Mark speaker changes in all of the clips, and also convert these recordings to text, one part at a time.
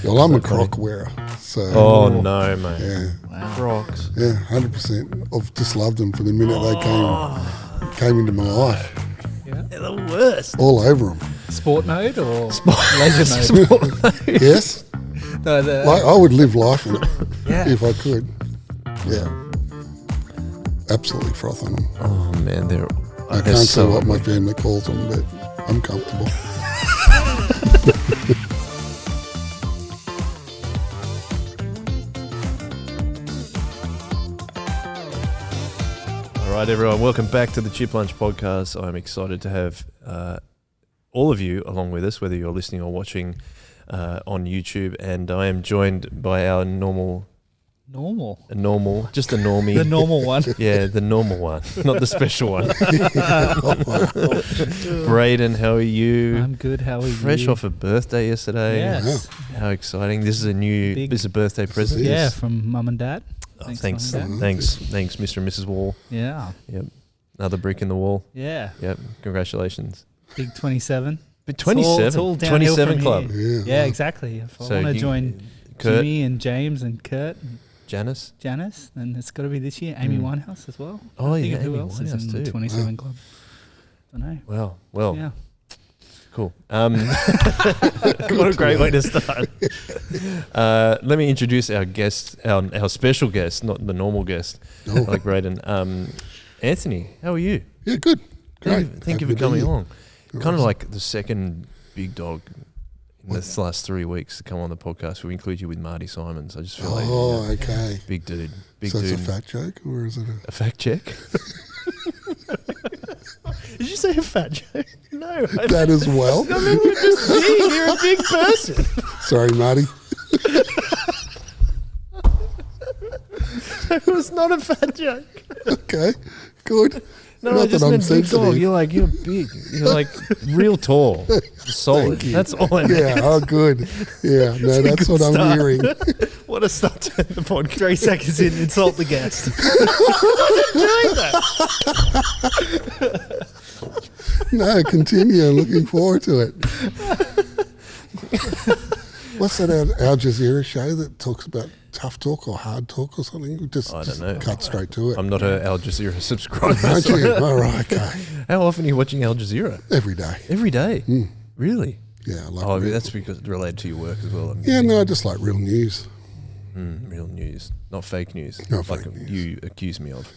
Speaker 1: Well, I'm a Croc wearer, so
Speaker 2: Oh no, mate.
Speaker 1: yeah,
Speaker 3: Wow.
Speaker 2: Crocs.
Speaker 1: yeah, 100%. I've just loved them from the minute they came into my life.
Speaker 3: Yeah.
Speaker 2: They're the worst.
Speaker 1: All over them.
Speaker 3: Sport mode or leisure mode?
Speaker 1: Yes,
Speaker 3: No, the,
Speaker 1: like I would live life in it
Speaker 3: yeah.
Speaker 1: if I could. Yeah, absolutely froth on them.
Speaker 2: Oh man, they're.
Speaker 1: I
Speaker 2: they're
Speaker 1: can't
Speaker 2: so
Speaker 1: say what my
Speaker 2: ugly.
Speaker 1: family calls them, but I'm comfortable.
Speaker 2: All right, everyone, welcome back to the Chip Lunch Podcast. I'm excited to have all of you along with us, whether you're listening or watching on YouTube. And I am joined by our
Speaker 3: normal.
Speaker 2: just a normie.
Speaker 3: The normal one.
Speaker 2: Yeah, the normal one, not the special one. Brayden, how are you?
Speaker 3: I'm good. How are you?
Speaker 2: Fresh off a birthday yesterday.
Speaker 3: Yes.
Speaker 2: How exciting. This is a new
Speaker 3: Big-
Speaker 2: this is a birthday present.
Speaker 1: is.
Speaker 3: Yeah, from mum and dad.
Speaker 2: Oh,
Speaker 3: Thanks, Mum and
Speaker 2: thanks, Mr. and Mrs. Wall.
Speaker 3: Yeah.
Speaker 2: Yep. Another brick in the wall.
Speaker 3: Yeah.
Speaker 2: Yep. Congratulations.
Speaker 3: Big 27.
Speaker 2: But
Speaker 3: It's all
Speaker 2: 27.
Speaker 3: downhill
Speaker 2: 27
Speaker 3: from
Speaker 2: club.
Speaker 3: here.
Speaker 1: Yeah,
Speaker 3: Yeah, exactly. If I
Speaker 2: So
Speaker 3: want to
Speaker 2: you-
Speaker 3: join
Speaker 2: Kurt,
Speaker 3: Jimmy and James and Kurt and
Speaker 2: Janice.
Speaker 3: Janice, then it's got to be this year. Amy Winehouse as well.
Speaker 2: Oh,
Speaker 3: I think
Speaker 2: yeah,
Speaker 3: who
Speaker 2: Amy
Speaker 3: else is
Speaker 2: Winehouse
Speaker 3: in the
Speaker 2: too.
Speaker 3: 27 club? I don't know.
Speaker 2: Wow. Well,
Speaker 3: Yeah.
Speaker 2: cool. What a great way to start. Let me introduce our guest, our special guest, not the normal guest,
Speaker 1: Oh.
Speaker 2: like Brayden. Anthony, how are you?
Speaker 1: Yeah, good. Great.
Speaker 2: Thank you for
Speaker 1: Happy to be
Speaker 2: coming
Speaker 1: here.
Speaker 2: along.
Speaker 1: No
Speaker 2: Kind of
Speaker 1: worries.
Speaker 2: like the second big dog in the last 3 weeks to come on the podcast. We include you with Marty Simons. I just feel like
Speaker 1: Oh, okay.
Speaker 2: big dude, big
Speaker 1: So
Speaker 2: dude.
Speaker 1: it's a fat joke, or is it
Speaker 2: A fact check. Did you say a fat joke? No.
Speaker 1: that as well?
Speaker 2: I mean, you're just big. You're a big person.
Speaker 1: Sorry, Marty.
Speaker 2: It was not a fat joke.
Speaker 1: Okay, good.
Speaker 2: No,
Speaker 1: Not
Speaker 2: I just
Speaker 1: that I'm
Speaker 2: meant big dog.
Speaker 1: sensitive.
Speaker 2: You're big. You're like real tall, solid.
Speaker 1: you.
Speaker 2: That's all I meant.
Speaker 1: Yeah, oh, good. Yeah, no, that's what I'm
Speaker 3: start.
Speaker 1: hearing.
Speaker 2: What a start to the podcast.
Speaker 3: 3 seconds in, insult the guest.
Speaker 1: No, continue. I'm looking forward to it. What's that Al Jazeera show that talks about tough talk or hard talk or something? Just,
Speaker 2: I don't
Speaker 1: just
Speaker 2: know.
Speaker 1: cut straight to it.
Speaker 2: I'm not a Al Jazeera subscriber.
Speaker 1: Aren't you? All right, okay.
Speaker 2: How often are you watching Al Jazeera?
Speaker 1: Every day.
Speaker 2: Every day. Really?
Speaker 1: Yeah, I like
Speaker 2: Oh,
Speaker 1: real,
Speaker 2: that's because it's related to your work as well.
Speaker 1: yeah, no, I just like real news.
Speaker 2: Real news, not fake news.
Speaker 1: Not
Speaker 2: like
Speaker 1: fake news.
Speaker 2: you accuse me of.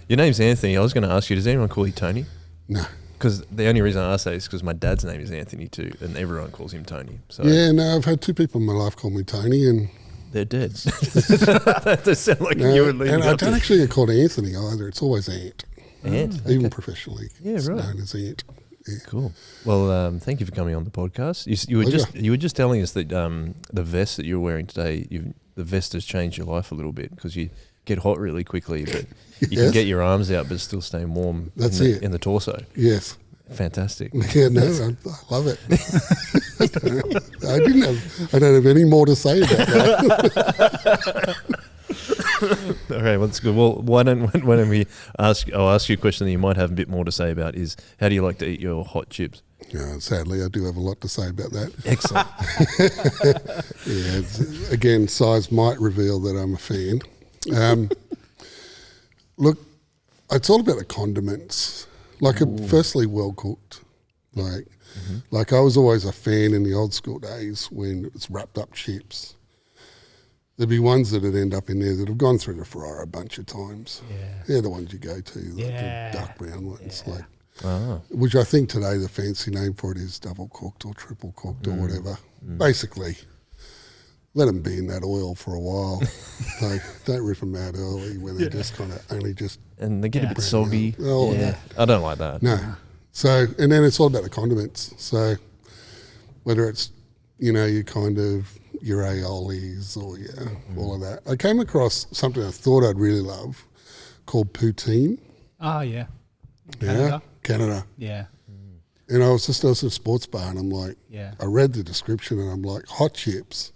Speaker 2: Your name's Anthony. I was going to ask you, does anyone call you Tony?
Speaker 1: No.
Speaker 2: Because the only reason I ask that is because my dad's name is Anthony too, and everyone calls him Tony. So
Speaker 1: Yeah, no, I've had 2 people in my life call me Tony, and
Speaker 2: they're dead. That does sound like you were leading
Speaker 1: and I
Speaker 2: up
Speaker 1: don't
Speaker 2: to
Speaker 1: actually get called Anthony either. It's always Ant.
Speaker 2: Ant.
Speaker 1: Even professionally,
Speaker 2: Yeah,
Speaker 1: it's
Speaker 2: right.
Speaker 1: known as Ant. Yeah.
Speaker 2: Cool. Well, thank you for coming on the podcast. You were
Speaker 1: Pleasure.
Speaker 2: you were just telling us that the vest that you're wearing today, the vest has changed your life a little bit because you get hot really quickly, but you can
Speaker 1: Yes.
Speaker 2: get your arms out but still staying warm.
Speaker 1: That's
Speaker 2: in the,
Speaker 1: it.
Speaker 2: in the torso.
Speaker 1: Yes.
Speaker 2: Fantastic.
Speaker 1: Yeah, no, I love it. I don't have any more to say about that.
Speaker 2: All right, well, that's good. Well, why don't we ask? I'll ask you a question that you might have a bit more to say about. Is how do you like to eat your hot chips?
Speaker 1: Yeah, sadly, I do have a lot to say about that.
Speaker 2: Excellent.
Speaker 1: Yeah, again, size might reveal that I'm a fan. Look, it's all about the condiments. Like, firstly, well cooked. Like I was always a fan in the old school days when it was wrapped up chips. There'd be ones that would end up in there that have gone through the fryer a bunch of times.
Speaker 3: Yeah.
Speaker 1: They're the ones you go to, like
Speaker 3: Yeah.
Speaker 1: the dark brown ones, like
Speaker 2: Ah,
Speaker 1: which I think today the fancy name for it is double cooked or triple cooked or whatever. Basically, let them be in that oil for a while. Like, don't rip them out early when they're just kind of only just
Speaker 2: and they get a
Speaker 3: Yeah.
Speaker 2: bit soggy.
Speaker 1: oh
Speaker 3: Yeah.
Speaker 2: I don't like that.
Speaker 1: no. So, and then it's all about the condiments. So whether it's, your kind of your aiolis or all of that. I came across something I thought I'd really love called poutine.
Speaker 3: Oh, yeah.
Speaker 1: Yeah, Canada.
Speaker 3: Yeah.
Speaker 1: And I was at a sports bar and I'm like,
Speaker 3: Yeah.
Speaker 1: I read the description and I'm like, hot chips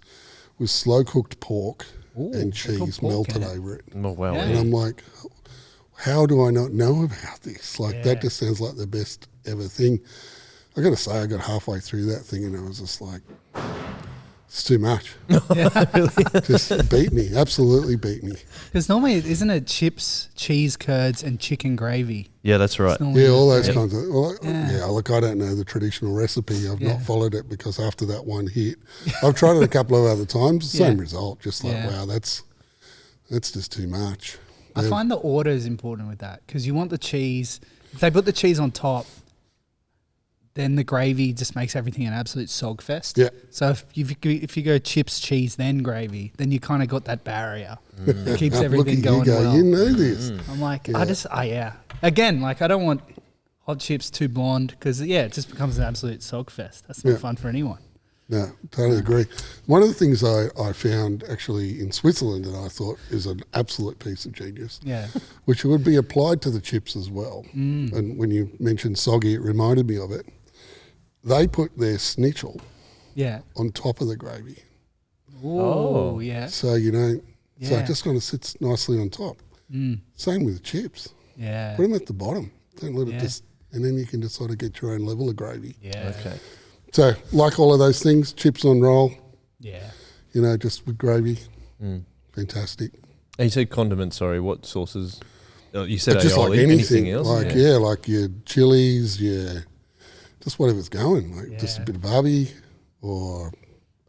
Speaker 1: with slow cooked pork
Speaker 3: Ooh,
Speaker 1: and
Speaker 3: slow-cooked
Speaker 1: cheese
Speaker 3: pork
Speaker 1: melted
Speaker 3: in it.
Speaker 1: over it.
Speaker 2: Oh, wow.
Speaker 3: Yeah.
Speaker 1: And I'm like, how do I not know about this? Like,
Speaker 3: Yeah.
Speaker 1: that just sounds like the best ever thing. I got to say, I got halfway through that thing and I was just like, it's too much. Just beat me, absolutely beat me.
Speaker 3: Because normally, isn't it chips, cheese curds, and chicken gravy?
Speaker 2: Yeah, that's right.
Speaker 3: Normally
Speaker 1: Yeah, all
Speaker 3: the
Speaker 1: those
Speaker 3: three.
Speaker 1: kinds of. Well, yeah, look, I don't know the traditional recipe. I've not followed it because after that one hit, I've tried it a couple of other times. Same result. Just like, wow, that's just too much.
Speaker 3: I find the order is important with that because you want the cheese. If they put the cheese on top, then the gravy just makes everything an absolute sog fest.
Speaker 1: Yeah.
Speaker 3: So if you go chips, cheese, then gravy, then you kind of got that barrier. It keeps everything
Speaker 1: Look at
Speaker 3: going
Speaker 1: you go,
Speaker 3: well.
Speaker 1: you know this.
Speaker 3: I'm like, Again, like I don't want hot chips too blonde because it just becomes an absolute sog fest. That's not fun for anyone.
Speaker 1: No, totally agree. One of the things I found actually in Switzerland that I thought is an absolute piece of genius, which would be applied to the chips as well. And when you mentioned soggy, it reminded me of it. They put their schnitzel on top of the gravy.
Speaker 3: Oh, yeah.
Speaker 1: So you don't, so it just kind of sits nicely on top. Same with chips.
Speaker 3: Yeah.
Speaker 1: Put them at the bottom. Don't let it just, and then you can just sort of get your own level of gravy.
Speaker 3: Yeah.
Speaker 2: Okay.
Speaker 1: So, like all of those things, chips on roll,
Speaker 3: Yeah.
Speaker 1: you know, just with gravy, fantastic.
Speaker 2: And you said condiments, sorry, what sauces? You said
Speaker 1: But just
Speaker 2: aioli,
Speaker 1: like anything
Speaker 2: else?
Speaker 1: like like your chilies, just whatever's going, like just a bit of barbie or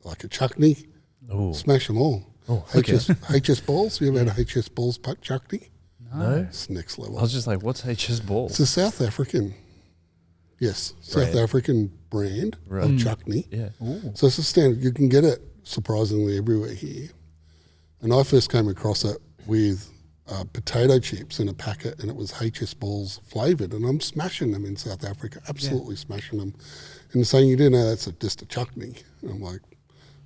Speaker 1: like a chutney.
Speaker 2: Ooh.
Speaker 1: Smash them all.
Speaker 2: Oh, okay.
Speaker 1: HS balls. You ever had a HS balls chutney?
Speaker 2: No.
Speaker 1: It's next level.
Speaker 2: I was just like, what's HS balls?
Speaker 1: It's a South African, South African brand of chutney.
Speaker 2: Yeah.
Speaker 3: Ooh.
Speaker 1: So it's a standard. You can get it surprisingly everywhere here. And I first came across it with potato chips in a packet, and it was HS balls flavoured. And I'm smashing them in South Africa, absolutely smashing them. And saying, you do know that's just a chutney. And I'm like,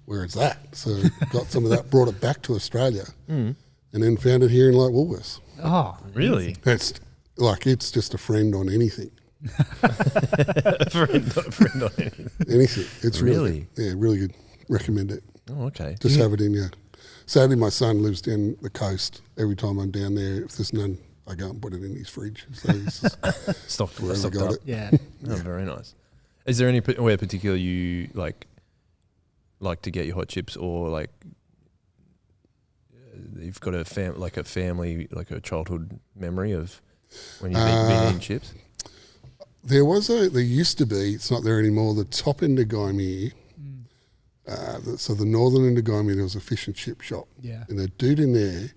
Speaker 1: where is that? So got some of that, brought it back to Australia, and then found it here in like Woolworths.
Speaker 3: Oh,
Speaker 2: Really?
Speaker 1: It's just a friend on anything.
Speaker 2: friend on anything.
Speaker 1: Anything. It's
Speaker 2: Really?
Speaker 1: really good. Yeah, really good. Recommend it.
Speaker 2: Oh, okay.
Speaker 1: Just have it in your. Sadly, my son lives down the coast. Every time I'm down there, if there's none, I go and put it in his fridge. So he's just
Speaker 2: Stocked
Speaker 1: wherever
Speaker 2: up.
Speaker 1: got it.
Speaker 3: yeah.
Speaker 2: Oh, very nice. Is there anywhere particular you like to get your hot chips, or like you've got a family, like a childhood memory of when you've been eating chips?
Speaker 1: There used to be, it's not there anymore, the top end of Gymea. So the northern end of Gymea, there was a fish and chip shop.
Speaker 3: Yeah.
Speaker 1: And the dude in there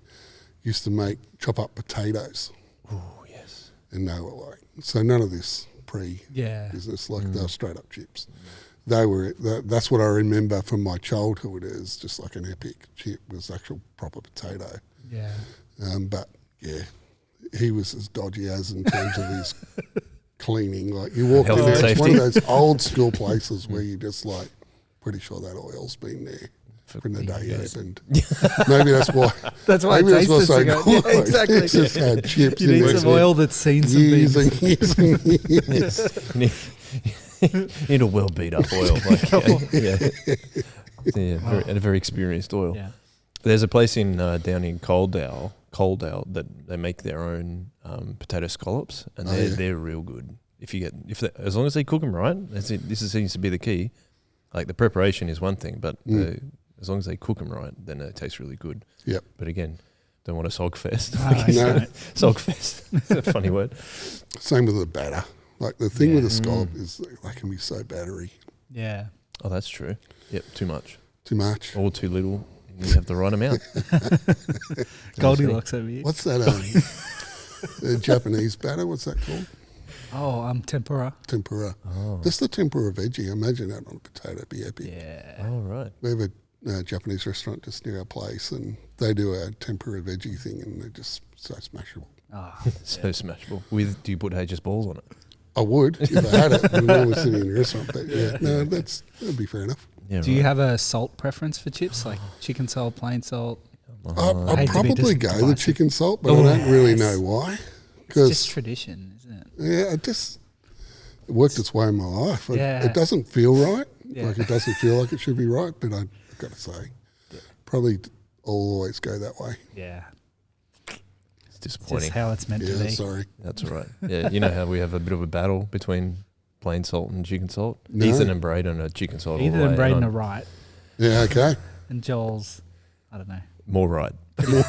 Speaker 1: used to chop up potatoes.
Speaker 2: Oh, yes.
Speaker 1: And they were like, so none of this pre-business, like they were straight up chips. They were, that's what I remember from my childhood as just like an epic chip, was actual proper potato.
Speaker 3: Yeah.
Speaker 1: But yeah, he was as dodgy as in terms of his cleaning. Like you walk
Speaker 2: Health
Speaker 1: in
Speaker 2: and
Speaker 1: there, it's one of
Speaker 2: safety.
Speaker 1: those old school places where you just like, pretty sure that oil's been there from the day it happened. Maybe that's why.
Speaker 3: That's why
Speaker 1: maybe
Speaker 3: it tastes
Speaker 1: so
Speaker 3: so good.
Speaker 1: good.
Speaker 3: Yeah, exactly.
Speaker 1: It's just had chips
Speaker 3: You
Speaker 1: in
Speaker 3: need
Speaker 1: there
Speaker 3: some oil that's seen some
Speaker 1: years
Speaker 3: things.
Speaker 1: and years and years.
Speaker 2: Need a well beat up oil. And a very experienced oil.
Speaker 3: Yeah.
Speaker 2: There's a place in down in Coaldale that they make their own potato scallops, and they're real good. As long as they cook them right, seems to be the key. Like the preparation is one thing, but as long as they cook them right, then it tastes really good.
Speaker 1: Yep.
Speaker 2: But again, don't want a sog fest.
Speaker 1: No.
Speaker 2: Sog fest. It's a funny word.
Speaker 1: Same with the batter. Like the thing with the scallop is they can be so battery.
Speaker 3: Yeah.
Speaker 2: Oh, that's true. Yep, too much.
Speaker 1: Too much.
Speaker 2: Or too little. You have the right amount.
Speaker 3: Goldilocks over here.
Speaker 1: What's that? The Japanese batter. What's that called?
Speaker 3: Oh, tempura.
Speaker 1: Tempura. Just the tempura veggie. Imagine that on a potato. It'd be epic.
Speaker 3: Yeah.
Speaker 2: All right.
Speaker 1: We have a Japanese restaurant just near our place, and they do a tempura veggie thing, and they're just so smashable.
Speaker 3: Oh,
Speaker 2: So smashable. Do you put HS balls on it?
Speaker 1: I would if I had it, but I'm normally sitting in a restaurant. But that'd be fair enough.
Speaker 2: Yeah.
Speaker 3: Do you have a salt preference for chips, like chicken salt, plain salt?
Speaker 1: I'd
Speaker 3: hate to be
Speaker 1: probably go the
Speaker 3: divisive.
Speaker 1: chicken salt, but I don't really know why.
Speaker 3: It's just
Speaker 1: Because
Speaker 3: tradition, isn't it?
Speaker 1: it worked its way in my life.
Speaker 3: Yeah.
Speaker 1: It doesn't feel right.
Speaker 3: Yeah.
Speaker 1: Like it doesn't feel like it should be right. But I've got to say, probably I'll always go that way.
Speaker 3: Yeah.
Speaker 2: It's
Speaker 3: It's just
Speaker 2: disappointing.
Speaker 3: how it's meant to
Speaker 1: Yeah,
Speaker 3: be.
Speaker 1: sorry.
Speaker 2: That's all right. Yeah, you know how we have a bit of a battle between plain salt and chicken salt.
Speaker 1: No.
Speaker 2: Ethan and Brayden are chicken salt.
Speaker 3: Ethan and Brayden are right,
Speaker 1: Yeah, okay.
Speaker 3: and Joel's, I don't know.
Speaker 2: More right.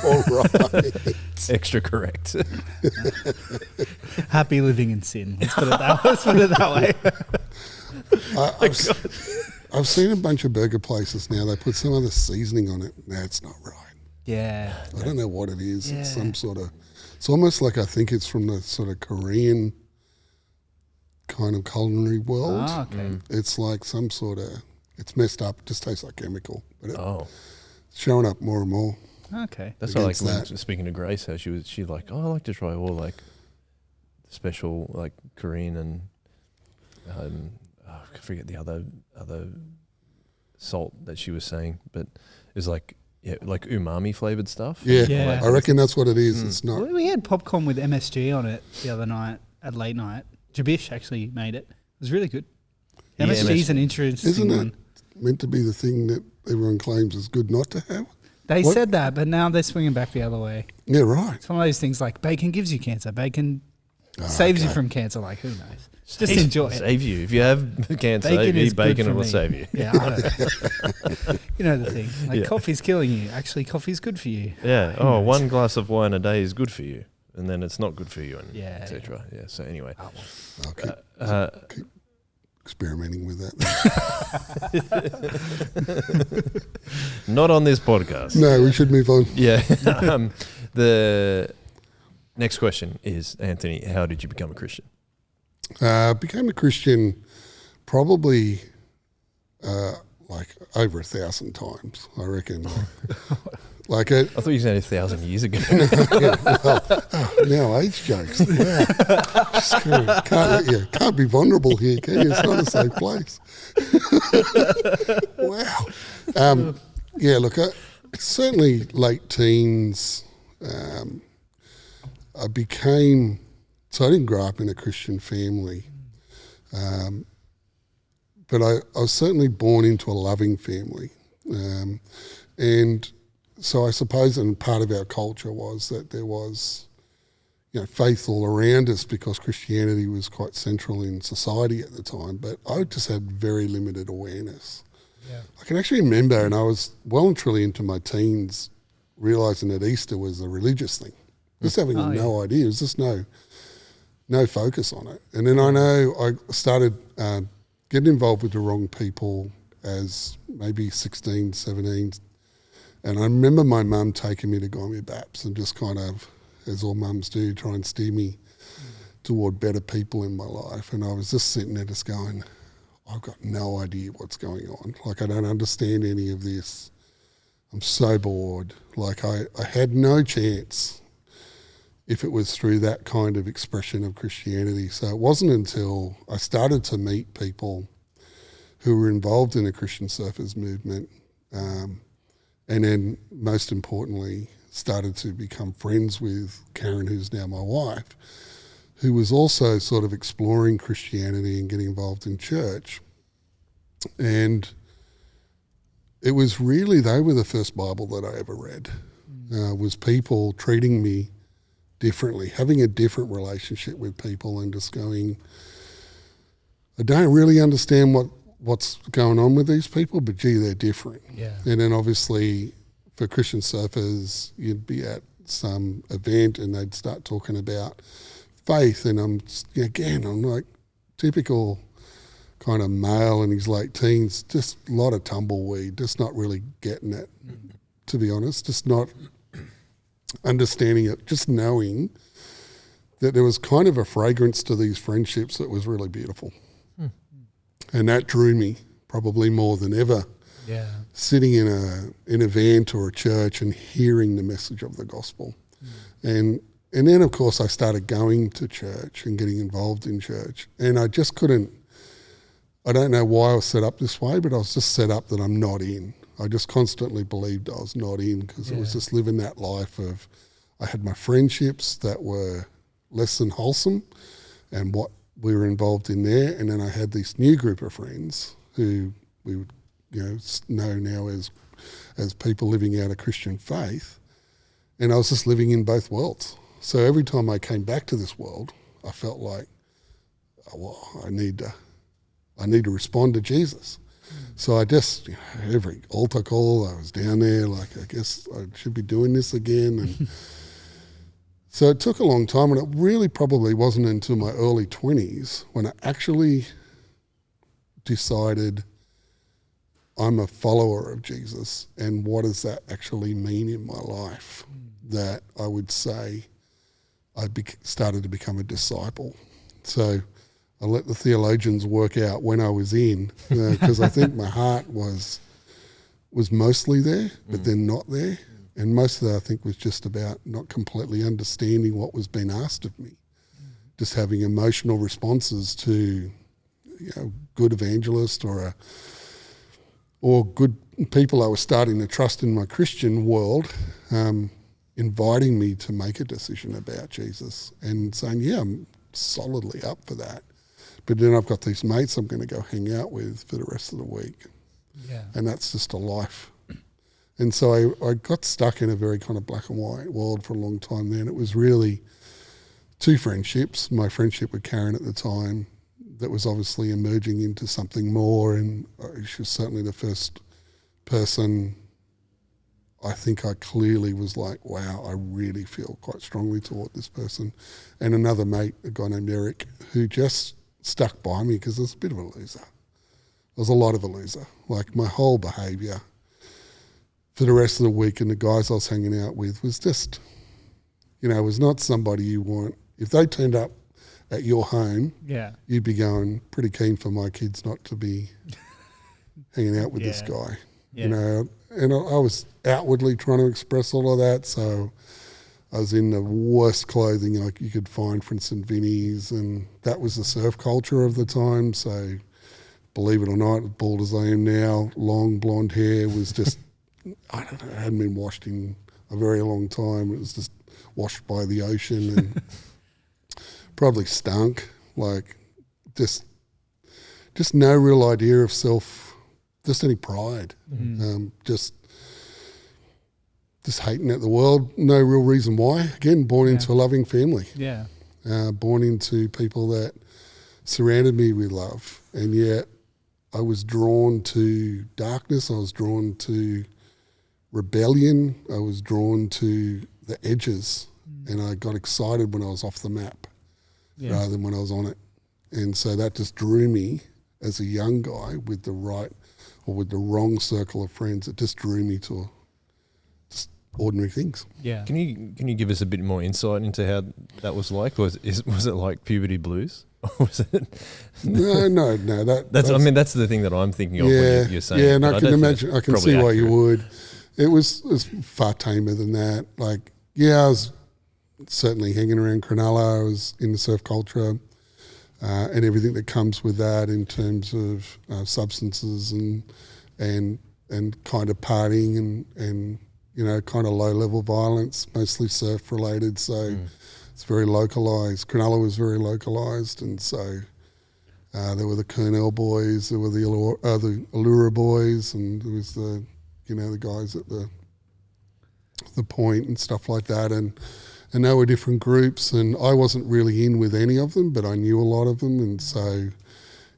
Speaker 1: All right.
Speaker 2: Extra correct.
Speaker 3: Happy living in sin. Let's put it that way.
Speaker 1: I've seen a bunch of burger places now. They put some other seasoning on it. That's not right.
Speaker 3: Yeah.
Speaker 1: I don't know what it is.
Speaker 3: Yeah.
Speaker 1: It's some sort of. It's almost like I think it's from the sort of Korean kind of culinary world.
Speaker 3: Ah, okay.
Speaker 1: It's like some sort of. It's messed up. It just tastes like chemical. But it's showing up more and more.
Speaker 3: Okay.
Speaker 2: That's why, like,
Speaker 1: Against
Speaker 2: when speaking to Grace, how she's like, oh, I like to try all like special like Korean and I forget the other salt that she was saying, but it was like umami flavored stuff.
Speaker 1: Yeah,
Speaker 3: Yeah.
Speaker 1: I reckon that's what it is. It's not.
Speaker 3: Well, we had popcorn with MSG on it the other night at late night. Jabish actually made it. It was really good.
Speaker 2: Yeah,
Speaker 3: MSG's an interesting
Speaker 1: Isn't
Speaker 3: one.
Speaker 1: it meant to be the thing that everyone claims is good not to have?
Speaker 3: They
Speaker 1: What?
Speaker 3: said that, but now they're swinging back the other way.
Speaker 1: Yeah, right.
Speaker 3: It's one of those things like bacon gives you cancer. Bacon saves you from cancer. Like, who knows? Just enjoy it.
Speaker 2: Save you. If you have cancer,
Speaker 3: Bacon is
Speaker 2: eat bacon,
Speaker 3: good
Speaker 2: it will
Speaker 3: for me.
Speaker 2: save you.
Speaker 3: Yeah, I know. You know the thing. Like,
Speaker 2: Yeah.
Speaker 3: coffee's killing you. Actually, coffee's good for you.
Speaker 2: Yeah.
Speaker 3: Who
Speaker 2: Oh,
Speaker 3: knows?
Speaker 2: one glass of wine a day is good for you, and then it's not good for you, and
Speaker 3: Yeah,
Speaker 2: etc. Yeah. So anyway,
Speaker 1: I'll keep experimenting with that.
Speaker 2: not on this podcast.
Speaker 1: No, we should move on.
Speaker 2: Yeah. The next question is, Anthony, how did you become a Christian?
Speaker 1: Became a Christian probably like over 1,000 times, I reckon. Like it.
Speaker 2: I thought you said 1,000 years ago.
Speaker 1: Now age jokes. Wow. Can't be vulnerable here, can you? It's not a safe place. Wow. Yeah, look, certainly late teens. I became. So I didn't grow up in a Christian family, but I was certainly born into a loving family, and so I suppose, and part of our culture was that there was, faith all around us because Christianity was quite central in society at the time. But I just had very limited awareness. Yeah. I can actually remember, and I was well and truly into my teens, realising that Easter was a religious thing. Just having no idea. It was just no focus on it. And then I know I started getting involved with the wrong people as maybe 16, 17. And I remember my mum taking me to Gymea Baps and just kind of, as all mums do, try and steer me toward better people in my life. And I was just sitting there just going, I've got no idea what's going on. Like, I don't understand any of this. I'm so bored. Like, I had no chance if it was through that kind of expression of Christianity. So it wasn't until I started to meet people who were involved in the Christian Surfers movement, and then most importantly, started to become friends with Karen, who's now my wife, who was also sort of exploring Christianity and getting involved in church. And it was really, they were the first Bible that I ever read, was people treating me differently, having a different relationship with people and just going, I don't really understand what's going on with these people, but gee, they're different.
Speaker 3: Yeah.
Speaker 1: And then obviously for Christian surfers, you'd be at some event and they'd start talking about faith, and I'm like typical kind of male in his late teens, just a lot of tumbleweed, just not really getting it, to be honest, just not understanding it, just knowing that there was kind of a fragrance to these friendships that was really beautiful. And that drew me probably more than ever.
Speaker 3: Yeah.
Speaker 1: Sitting in an event or a church and hearing the message of the gospel. And then, of course, I started going to church and getting involved in church. And I just couldn't, I don't know why I was set up this way, but I was just set up that I'm not in. I just constantly believed I was not in because it was just living that life of, I had my friendships that were less than wholesome and what we were involved in there. And then I had this new group of friends who we would, know now as people living out a Christian faith. And I was just living in both worlds. So every time I came back to this world, I felt like, I need to I need to respond to Jesus. So I just, every altar call, I was down there like, I guess I should be doing this again. And so it took a long time, and it really probably wasn't until my early 20s when I actually decided I'm a follower of Jesus, and what does that actually mean in my life, that I would say I started to become a disciple. So I let the theologians work out when I was in, because I think my heart was mostly there, but then not there. And most of that, I think, was just about not completely understanding what was being asked of me, just having emotional responses to, good evangelist or good people I was starting to trust in my Christian world, inviting me to make a decision about Jesus and saying, yeah, I'm solidly up for that. But then I've got these mates I'm going to go hang out with for the rest of the week.
Speaker 3: Yeah.
Speaker 1: And that's just a life. And so I got stuck in a very kind of black and white world for a long time then. It was really two friendships. My friendship with Karen at the time, that was obviously emerging into something more, and she was certainly the first person I think I clearly was like, wow, I really feel quite strongly toward this person. And another mate, a guy named Eric, who just stuck by me because I was a bit of a loser. I was a lot of a loser. Like my whole behaviour for the rest of the week and the guys I was hanging out with was just, was not somebody you want. If they turned up at your home, you'd be going, pretty keen for my kids not to be hanging out with this guy. And I was outwardly trying to express all of that, so I was in the worst clothing like you could find from St. Vinny's, and that was the surf culture of the time. So believe it or not, bald as I am now, long blonde hair was just, I don't know, it hadn't been washed in a very long time. It was just washed by the ocean and probably stunk, like just no real idea of self, just any pride, just hating at the world, no real reason why. Again, born into a loving family, born into people that surrounded me with love, and yet I was drawn to darkness, I was drawn to rebellion, I was drawn to the edges, and I got excited when I was off the map rather than when I was on it. And so that just drew me as a young guy with the right or with the wrong circle of friends. It just drew me to just ordinary things.
Speaker 3: Yeah.
Speaker 2: Can you give us a bit more insight into how that was like? Was it like puberty blues? Or was it?
Speaker 1: No.
Speaker 2: That's the thing that I'm thinking of when you're saying.
Speaker 1: Yeah, and I can imagine. I can see why you would. It was far tamer than that. Like, I was certainly hanging around Cronulla. I was in the surf culture and everything that comes with that in terms of substances and kind of partying and kind of low level violence, mostly surf related. So it's very localised. Cronulla was very localised, and so there were the Kernell boys, there were the Allura boys, and there was the guys at the point and stuff like that, and they were different groups, and I wasn't really in with any of them, but I knew a lot of them, and so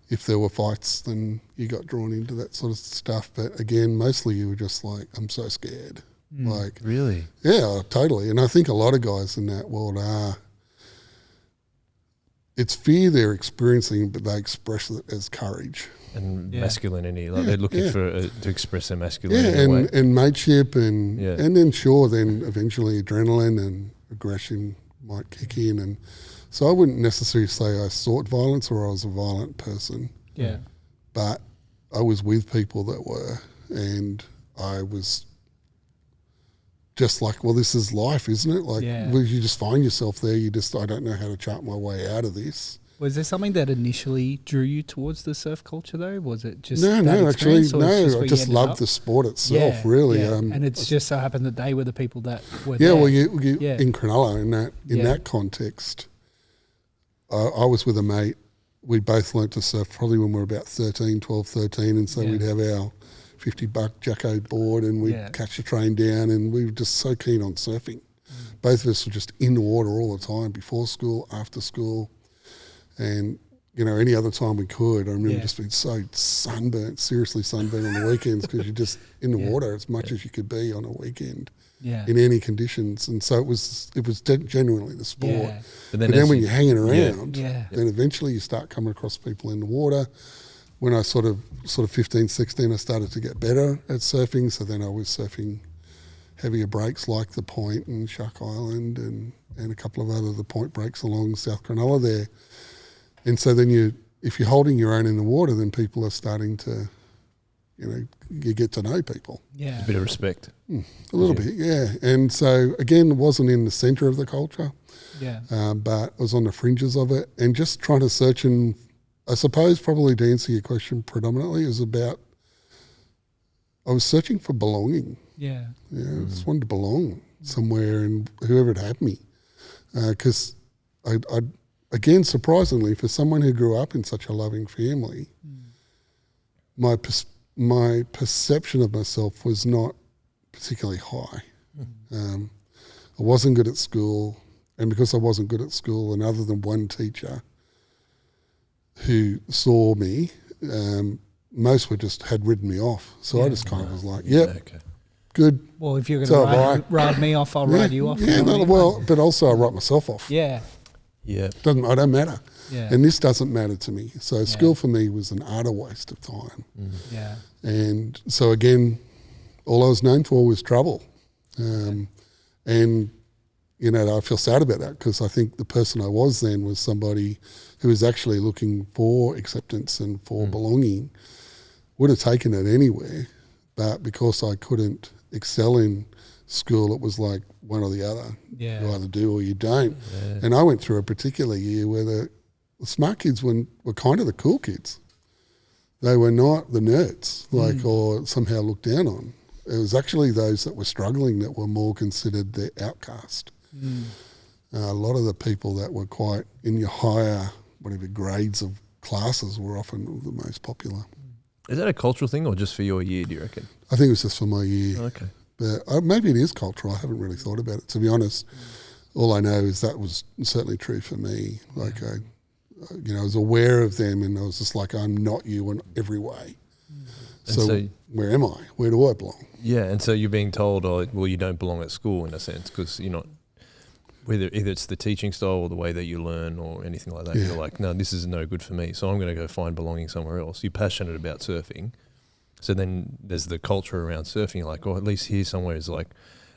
Speaker 1: if there were fights, then you got drawn into that sort of stuff. But again, mostly you were just like, I'm so scared. Like,
Speaker 2: really?
Speaker 1: Yeah, totally. And I think a lot of guys in that world are. It's fear they're experiencing, but they express it as courage
Speaker 2: and masculinity. Like they're looking for to express their masculinity.
Speaker 1: And mateship, and then eventually adrenaline and aggression might kick in. And so I wouldn't necessarily say I sought violence or I was a violent person.
Speaker 3: Yeah,
Speaker 1: but I was with people that were, and I was. Just like, well, this is life, isn't it? Like, well, you just find yourself there. I don't know how to chart my way out of this.
Speaker 3: Was there something that initially drew you towards the surf culture, though? Was it just
Speaker 1: no? Actually, no. I just loved the sport itself, really.
Speaker 3: Yeah. And it's just so happened that they were the people that were
Speaker 1: there.
Speaker 3: Well,
Speaker 1: in Cronulla, in that context, I was with a mate. We both learnt to surf probably when we were about 12, 13, and so we'd have our $50 Jacko board, and we'd catch the train down, and we were just so keen on surfing. Both of us were just in the water all the time, before school, after school, and any other time we could. I remember
Speaker 3: Yeah.
Speaker 1: just being so sunburnt, seriously sunburnt on the weekends because you're just in the water as much as you could be on a weekend
Speaker 3: Yeah.
Speaker 1: in any conditions. And so it was genuinely the sport.
Speaker 3: Yeah.
Speaker 1: But then when you're hanging around,
Speaker 3: Yeah.
Speaker 1: then eventually you start coming across people in the water. When I sort of 15, 16, I started to get better at surfing. So then I was surfing heavier breaks like the Point and Shark Island and a couple of other the Point breaks along South Cronulla there. And so then if you're holding your own in the water, then people are starting to, you get to know people.
Speaker 3: Yeah.
Speaker 2: A bit of respect.
Speaker 1: A little bit, yeah. And so, again, it wasn't in the centre of the culture,
Speaker 3: Yeah.
Speaker 1: but I was on the fringes of it and just trying to search. And I suppose probably to answer your question predominantly is about, I was searching for belonging.
Speaker 3: Yeah.
Speaker 1: I just wanted to belong somewhere and whoever had had me. Because again, surprisingly, for someone who grew up in such a loving family, my perception of myself was not particularly high. I wasn't good at school, and because I wasn't good at school, and other than one teacher who saw me, most had written me off. So I just kind of was like, yep, good.
Speaker 3: Well, if you're
Speaker 1: So
Speaker 3: going to ride me off, I'll ride you off.
Speaker 1: Yeah, but also I write myself off.
Speaker 3: Yeah.
Speaker 2: Yeah.
Speaker 1: I don't matter.
Speaker 3: Yeah.
Speaker 1: And this doesn't matter to me. So school for me was an utter waste of time.
Speaker 3: Yeah.
Speaker 1: And so again, all I was known for was trouble. And, I feel sad about that because I think the person I was then was somebody who was actually looking for acceptance and for belonging, would have taken it anywhere. But because I couldn't excel in school, it was like one or the other.
Speaker 3: Yeah.
Speaker 1: You either do or you don't.
Speaker 2: Yeah.
Speaker 1: And I went through a particular year where the smart kids were kind of the cool kids. They were not the nerds, or somehow looked down on. It was actually those that were struggling that were more considered the outcast. A lot of the people that were quite in your higher, whatever grades of classes were often the most popular.
Speaker 2: Is that a cultural thing or just for your year, do you reckon?
Speaker 1: I think it was just for my year.
Speaker 2: Okay.
Speaker 1: But maybe it is cultural. I haven't really thought about it, to be honest. All I know is that was certainly true for me. Like, I was aware of them and I was just like, I'm not you in every way. So where am I? Where do I belong?
Speaker 2: Yeah, and so you're being told, you don't belong at school in a sense because you're not, either it's the teaching style or the way that you learn or anything like that.
Speaker 1: Yeah.
Speaker 2: You're like, no, this is no good for me. So I'm going to go find belonging somewhere else. You're passionate about surfing. So then there's the culture around surfing. You're like, at least here somewhere is like,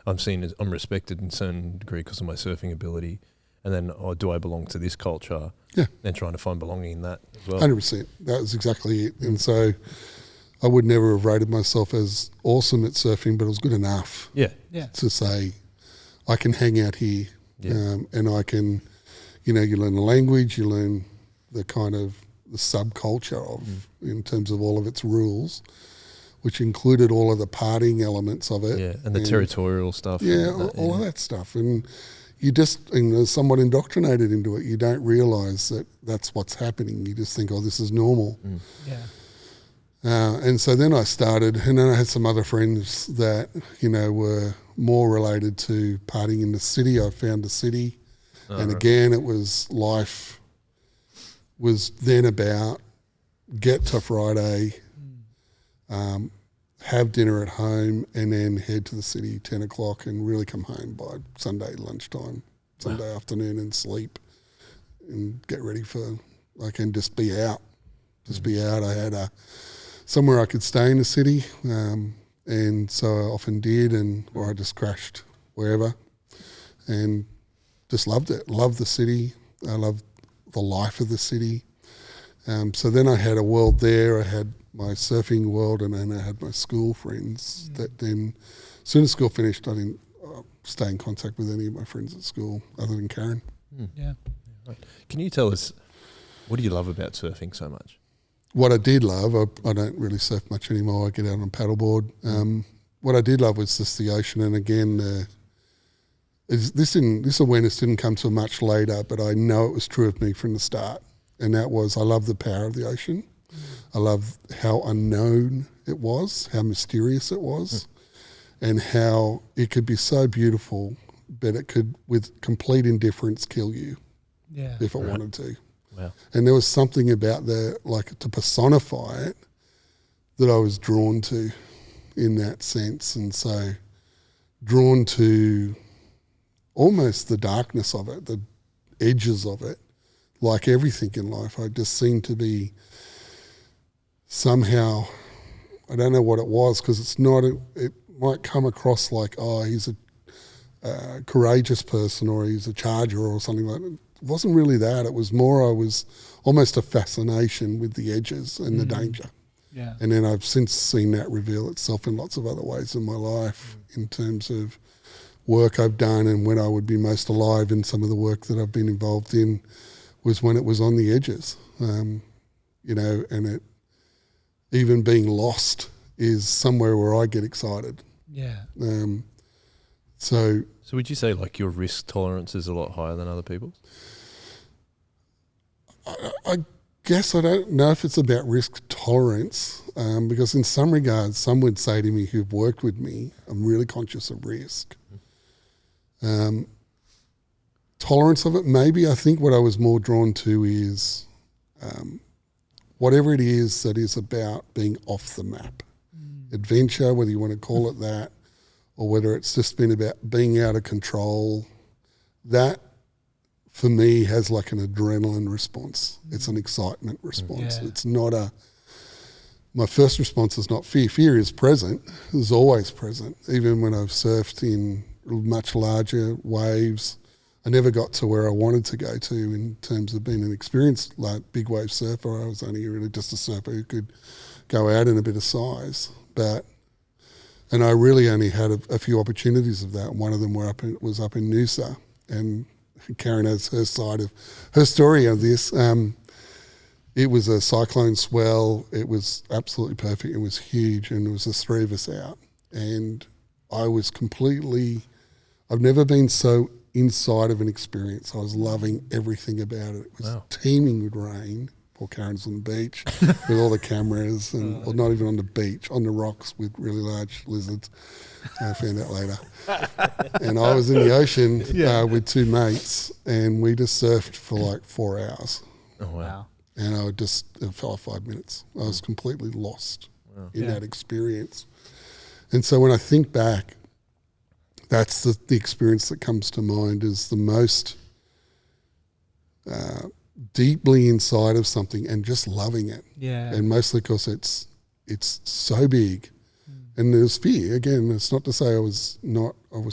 Speaker 2: I'm seen as, I'm respected in a certain degree because of my surfing ability. And then, do I belong to this culture?
Speaker 1: Yeah.
Speaker 2: And trying to find belonging in that as well.
Speaker 1: 100%. That was exactly it. And so I would never have rated myself as awesome at surfing, but it was good enough
Speaker 2: Yeah.
Speaker 3: Yeah.
Speaker 1: to say, I can hang out here.
Speaker 2: Yeah.
Speaker 1: And I can, you learn the language, you learn the kind of the subculture of, in terms of all of its rules, which included all of the partying elements of it.
Speaker 2: Yeah, and the territorial stuff.
Speaker 1: Yeah,
Speaker 2: and that,
Speaker 1: all of that stuff. And you just, somewhat indoctrinated into it. You don't realise that that's what's happening. You just think, this is normal.
Speaker 3: Yeah.
Speaker 1: And so then I started, and then I had some other friends that, were more related to partying in the city. I found the city. And again, it was life was then about get to Friday, have dinner at home, and then head to the city 10 o'clock and really come home by Sunday lunchtime, Sunday afternoon, and sleep and get ready for, and just be out. Just be out. I had somewhere I could stay in the city, and so I often did, or I just crashed wherever and just loved it. Loved the city. I loved the life of the city. So then I had a world there. I had my surfing world, and then I had my school friends that then, as soon as school finished, I didn't stay in contact with any of my friends at school other than Karen.
Speaker 3: Yeah.
Speaker 2: Right. Can you tell us, what do you love about surfing so much?
Speaker 1: What I did love, I don't really surf much anymore. I get out on paddleboard. What I did love was just the ocean, and again, this awareness didn't come till much later, but I know it was true of me from the start, and that was I love the power of the ocean. I love how unknown it was, how mysterious it was, and how it could be so beautiful, but it could, with complete indifference, kill you
Speaker 3: Yeah.
Speaker 1: if it wanted to.
Speaker 2: Wow.
Speaker 1: And there was something about to personify it that I was drawn to in that sense. And so drawn to almost the darkness of it, the edges of it, like everything in life. I just seemed to be somehow, I don't know what it was, because it might come across like, oh, he's a courageous person or he's a charger or something like that. It wasn't really that. It was more, I was almost a fascination with the edges and the danger.
Speaker 3: Yeah.
Speaker 1: And then I've since seen that reveal itself in lots of other ways in my life in terms of work I've done, and when I would be most alive in some of the work that I've been involved in was when it was on the edges, and it even being lost is somewhere where I get excited.
Speaker 3: Yeah.
Speaker 1: So
Speaker 2: would you say like your risk tolerance is a lot higher than other people's?
Speaker 1: I guess I don't know if it's about risk tolerance, because in some regards, some would say to me who've worked with me, I'm really conscious of risk. Tolerance of it, maybe. I think what I was more drawn to is whatever it is that is about being off the map. Adventure, whether you want to call it that, or whether it's just been about being out of control, that for me has like an adrenaline response. It's an excitement response.
Speaker 3: Yeah.
Speaker 1: It's not my first response is not fear. Fear is present, is always present. Even when I've surfed in much larger waves, I never got to where I wanted to go to in terms of being an experienced big wave surfer. I was only really just a surfer who could go out in a bit of size. And I really only had a few opportunities of that. One of them was up in Noosa, and Karen has her side of her story of this. It was a cyclone swell. It was absolutely perfect. It was huge, and there was the three of us out. And I was I've never been so inside of an experience. I was loving everything about it. It was teeming with rain. Poor Karen's on the beach with all the cameras, and not even on the beach, on the rocks with really large lizards. I found out later. And I was in the ocean with two mates, and we just surfed for like 4 hours.
Speaker 2: Oh, wow.
Speaker 1: And it fell 5 minutes. I was completely lost in that experience. And so when I think back, that's the experience that comes to mind is the most deeply inside of something and just loving it.
Speaker 3: Yeah.
Speaker 1: And mostly because it's so big. And there's fear. Again, it's not to say I was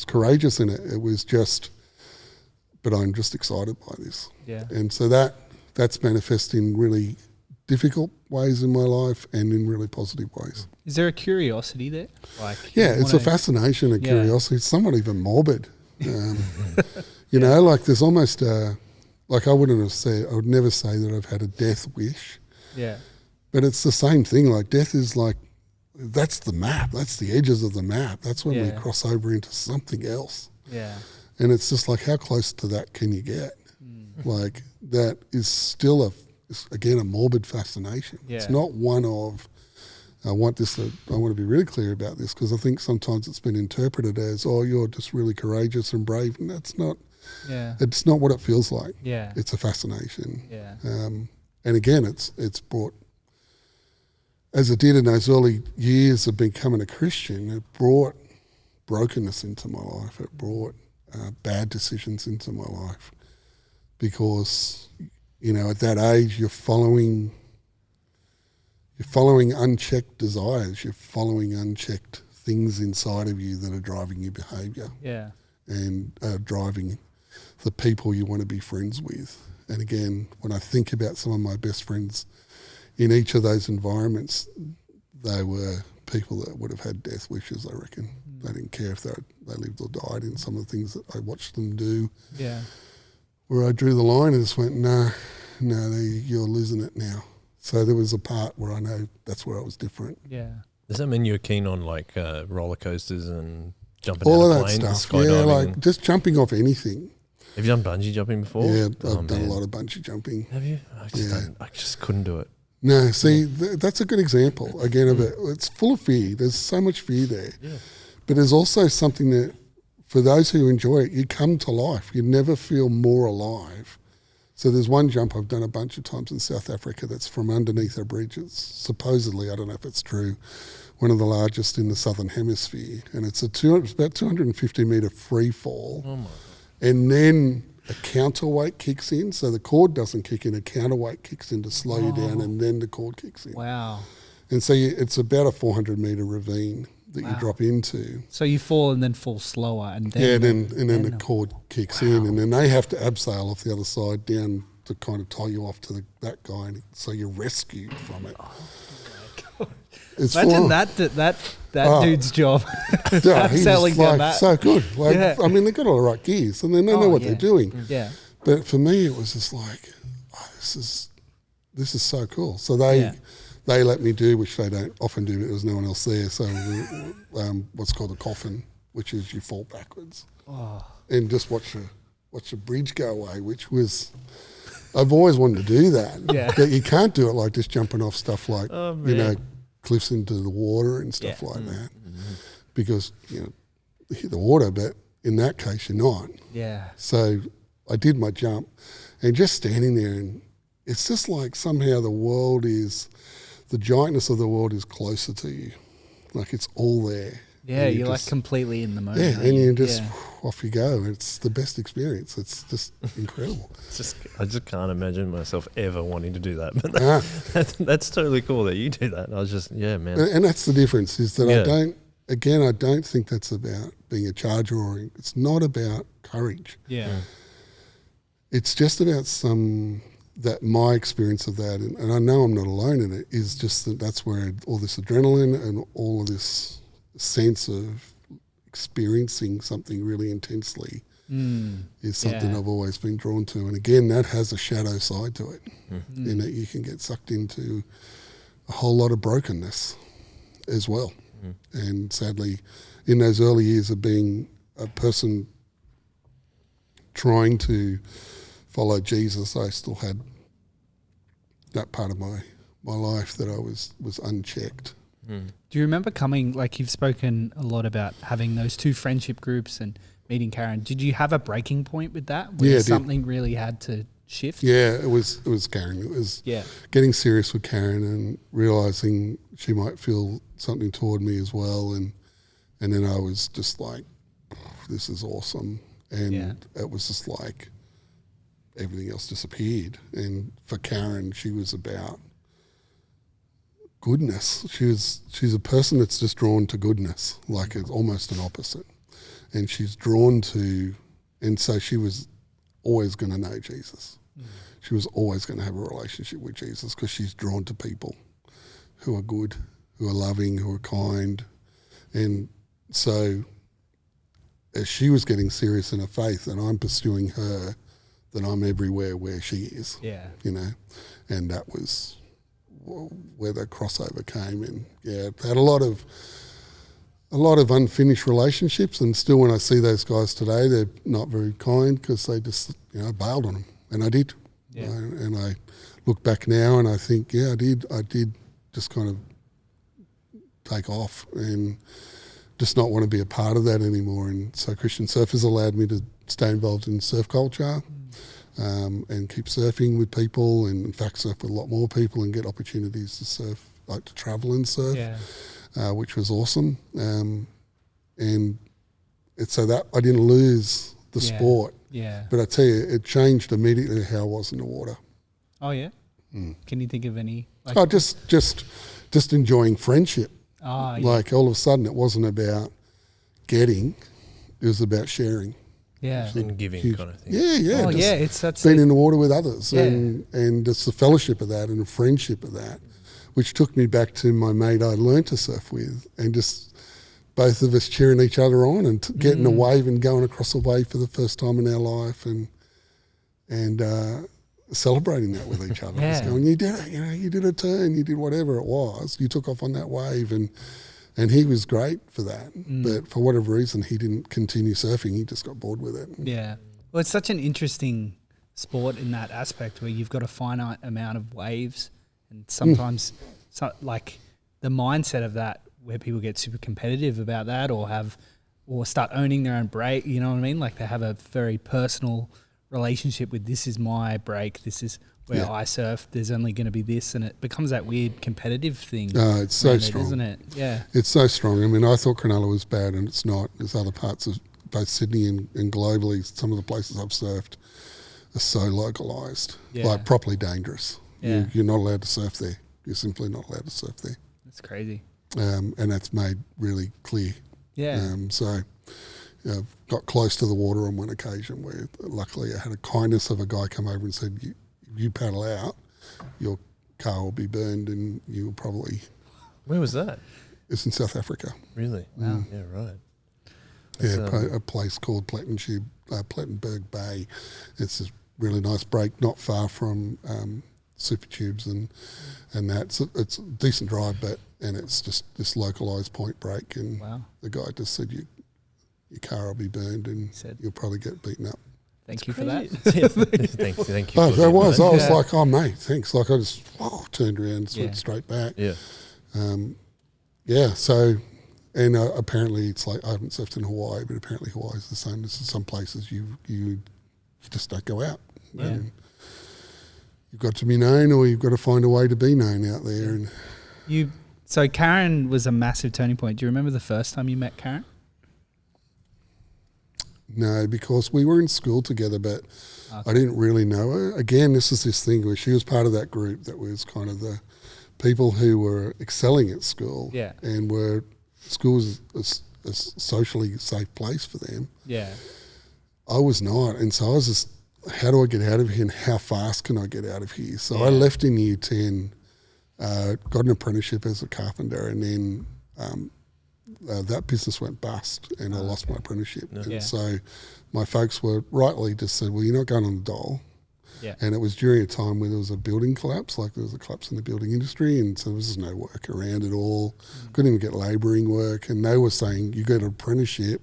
Speaker 1: courageous in it. It was just, but I'm just excited by this.
Speaker 3: Yeah.
Speaker 1: And so that's manifest in really difficult ways in my life and in really positive ways.
Speaker 3: Is there a curiosity there?
Speaker 1: It's a fascination, a curiosity. It's somewhat even morbid. Like there's almost I would never say that I've had a death wish.
Speaker 3: Yeah.
Speaker 1: But it's the same thing. Like death is like, that's the map. That's the edges of the map. That's when we cross over into something else.
Speaker 3: Yeah.
Speaker 1: And it's just like, how close to that can you get? Like that is still a morbid fascination.
Speaker 3: Yeah.
Speaker 1: It's not one of, I want to be really clear about this, because I think sometimes it's been interpreted as, oh, you're just really courageous and brave. And that's not, it's not what it feels like.
Speaker 3: Yeah.
Speaker 1: It's a fascination.
Speaker 3: Yeah.
Speaker 1: And again, it's brought, as it did in those early years of becoming a Christian, it brought brokenness into my life. It brought bad decisions into my life, because, at that age, you're following unchecked desires. You're following unchecked things inside of you that are driving your behaviour.
Speaker 3: Yeah.
Speaker 1: And driving the people you want to be friends with. And again, when I think about some of my best friends in each of those environments, they were people that would have had death wishes, I reckon. They didn't care if they lived or died in some of the things that I watched them do.
Speaker 3: Yeah.
Speaker 1: Where I drew the line and just went, no, you're losing it now. So there was a part where I know that's where I was different.
Speaker 3: Yeah.
Speaker 2: Does that mean you're keen on like roller coasters and jumping
Speaker 1: all
Speaker 2: out
Speaker 1: of
Speaker 2: of
Speaker 1: that
Speaker 2: planes,
Speaker 1: stuff? Yeah,
Speaker 2: skydiving?
Speaker 1: just jumping off anything.
Speaker 2: Have you done bungee jumping before?
Speaker 1: Yeah, I've done a lot of bungee jumping.
Speaker 2: Have you? I just couldn't do it.
Speaker 1: No, see, that's a good example, again, of it. It's full of fear. There's so much fear there.
Speaker 2: Yeah.
Speaker 1: But there's also something that, for those who enjoy it, you come to life. You never feel more alive. So there's one jump I've done a bunch of times in South Africa that's from underneath a bridge. It's supposedly, I don't know if it's true, one of the largest in the Southern Hemisphere. And it's about 250 metre free fall.
Speaker 2: Oh my God.
Speaker 1: And then a counterweight kicks in. So the cord doesn't kick in, a counterweight kicks in to slow you down, and then the cord kicks in.
Speaker 3: Wow.
Speaker 1: And so it's about a 400 metre ravine that you drop into.
Speaker 3: So you fall and then fall slower, and then
Speaker 1: and then the cord kicks in, and then they have to abseil off the other side down to kind of tie you off to that guy, and so you're rescued from it.
Speaker 3: Oh my God.
Speaker 1: It's
Speaker 3: Imagine
Speaker 1: fun.
Speaker 3: that dude's job.
Speaker 1: Yeah, he's
Speaker 3: Sailing down that.
Speaker 1: so good. Like,
Speaker 3: Yeah.
Speaker 1: I mean, they've got all the right gears, and they know what they're doing.
Speaker 3: Yeah.
Speaker 1: But for me, it was just like, this is so cool. So they let me do, which they don't often do, but there was no one else there. So what's called a coffin, which is you fall backwards and just watch the bridge go away, which was, I've always wanted to do that.
Speaker 3: Yeah.
Speaker 1: But you can't do it like just jumping off stuff like, cliffs into the water and stuff like that. Mm-hmm. Because, you hit the water, but in that case, you're not.
Speaker 3: Yeah.
Speaker 1: So I did my jump, and just standing there, and it's just like somehow the giantness of the world is closer to you. Like it's all there.
Speaker 3: Yeah, you're like completely in the moment.
Speaker 1: Yeah, and you just off you go. It's the best experience. It's just incredible.
Speaker 2: I just can't imagine myself ever wanting to do that. But that's totally cool that you do that. I was just, man.
Speaker 1: And that's the difference, is that I don't think that's about being a charger, or it's not about courage.
Speaker 3: Yeah.
Speaker 1: It's just about my experience of that, and I know I'm not alone in it, is just that's where all this adrenaline and all of this sense of experiencing something really intensely is something I've always been drawn to. And again, that has a shadow side to it, in that you can get sucked into a whole lot of brokenness as well. And sadly, in those early years of being a person trying to follow Jesus, I still had that part of my life that I was unchecked.
Speaker 3: Do you remember coming, like you've spoken a lot about having those two friendship groups and meeting Karen. Did you have a breaking point with that where something really had to shift?
Speaker 1: Yeah, it was Karen. It was getting serious with Karen and realising she might feel something toward me as well. And then I was just like, this is awesome. And it was just like everything else disappeared. And for Karen, she was about goodness. She's a person that's just drawn to goodness, like it's almost an opposite. And she's drawn to, and so she was always going to know Jesus. She was always going to have a relationship with Jesus because she's drawn to people who are good, who are loving, who are kind. And so as she was getting serious in her faith and I'm pursuing her, then I'm everywhere where she is.
Speaker 3: Yeah.
Speaker 1: You know, and that was where the crossover came in. Yeah, had a lot of unfinished relationships, and still when I see those guys today, they're not very kind because they just, bailed on them. And I did.
Speaker 3: Yeah.
Speaker 1: And I look back now and I think, I did just kind of take off and just not want to be a part of that anymore. And so Christian Surf has allowed me to stay involved in surf culture and keep surfing with people, and in fact surf with a lot more people and get opportunities to surf, like to travel and surf, which was awesome. And so that I didn't lose the sport.
Speaker 3: Yeah.
Speaker 1: But I tell you, it changed immediately how I was in the water.
Speaker 3: Oh, yeah? Can you think of any?
Speaker 1: Just enjoying friendship.
Speaker 3: Oh, yeah.
Speaker 1: Like all of a sudden it wasn't about getting, it was about sharing.
Speaker 3: Yeah.
Speaker 2: And giving kind of thing.
Speaker 1: Yeah.
Speaker 3: Oh, yeah. It's
Speaker 1: being in the water with others and it's the fellowship of that and the friendship of that, which took me back to my mate I learned to surf with, and just both of us cheering each other on and getting a wave and going across a wave for the first time in our life and celebrating that with each other. Just going, you did it, you did a turn, you did whatever it was, you took off on that wave, and he was great for that. But for whatever reason, he didn't continue surfing. He just got bored with it.
Speaker 3: Yeah. Well, it's such an interesting sport in that aspect where you've got a finite amount of waves, and sometimes like the mindset of that, where people get super competitive about that or start owning their own break, you know what I mean? Like they have a very personal relationship with this is my break, this is where I surf, there's only going to be this, and it becomes that weird competitive thing.
Speaker 1: It's so strong.
Speaker 3: Isn't it? Yeah.
Speaker 1: It's so strong. I mean, I thought Cronulla was bad, and it's not. There's other parts of both Sydney and globally, some of the places I've surfed are so localised, like properly dangerous.
Speaker 3: Yeah.
Speaker 1: You're not allowed to surf there. You're simply not allowed to surf there.
Speaker 3: That's crazy.
Speaker 1: And that's made really clear.
Speaker 3: Yeah.
Speaker 1: So I've got close to the water on one occasion where luckily I had a kindness of a guy come over and said, you paddle out, your car will be burned and you'll probably...
Speaker 2: Where was that?
Speaker 1: It's in South Africa.
Speaker 2: Really? Wow. Yeah, right.
Speaker 1: That's a place called Plettenberg Bay. It's a really nice break, not far from Super Tubes and that. So it's a decent drive, and it's just this localised point break. And the guy just said, your car will be burned and you'll probably get beaten up.
Speaker 3: Thank you for that.
Speaker 2: Thank you.
Speaker 1: Oh, that was. I was like, oh, mate, thanks. Like I just turned around and went straight back.
Speaker 2: Yeah.
Speaker 1: So, and apparently it's like, I haven't surfed in Hawaii, but apparently Hawaii is the same. There's some places you just don't go out.
Speaker 3: Yeah.
Speaker 1: And you've got to be known, or you've got to find a way to be known out there. And
Speaker 3: So Karen was a massive turning point. Do you remember the first time you met Karen?
Speaker 1: No, because we were in school together, but I didn't really know her. Again, this is this thing where she was part of that group that was kind of the people who were excelling at school and were school was a socially safe place for them. Yeah. I was not. And so I was just, how do I get out of here and how fast can I get out of here? So I left in year 10, got an apprenticeship as a carpenter, and then that business went bust and I lost my apprenticeship. And so my folks were rightly just said, well, you're not going on the dole. Yeah. And it was during a time when there was a building collapse, like there was a collapse in the building industry, and so there was no work around at all. Couldn't even get labouring work, and they were saying, you got an apprenticeship.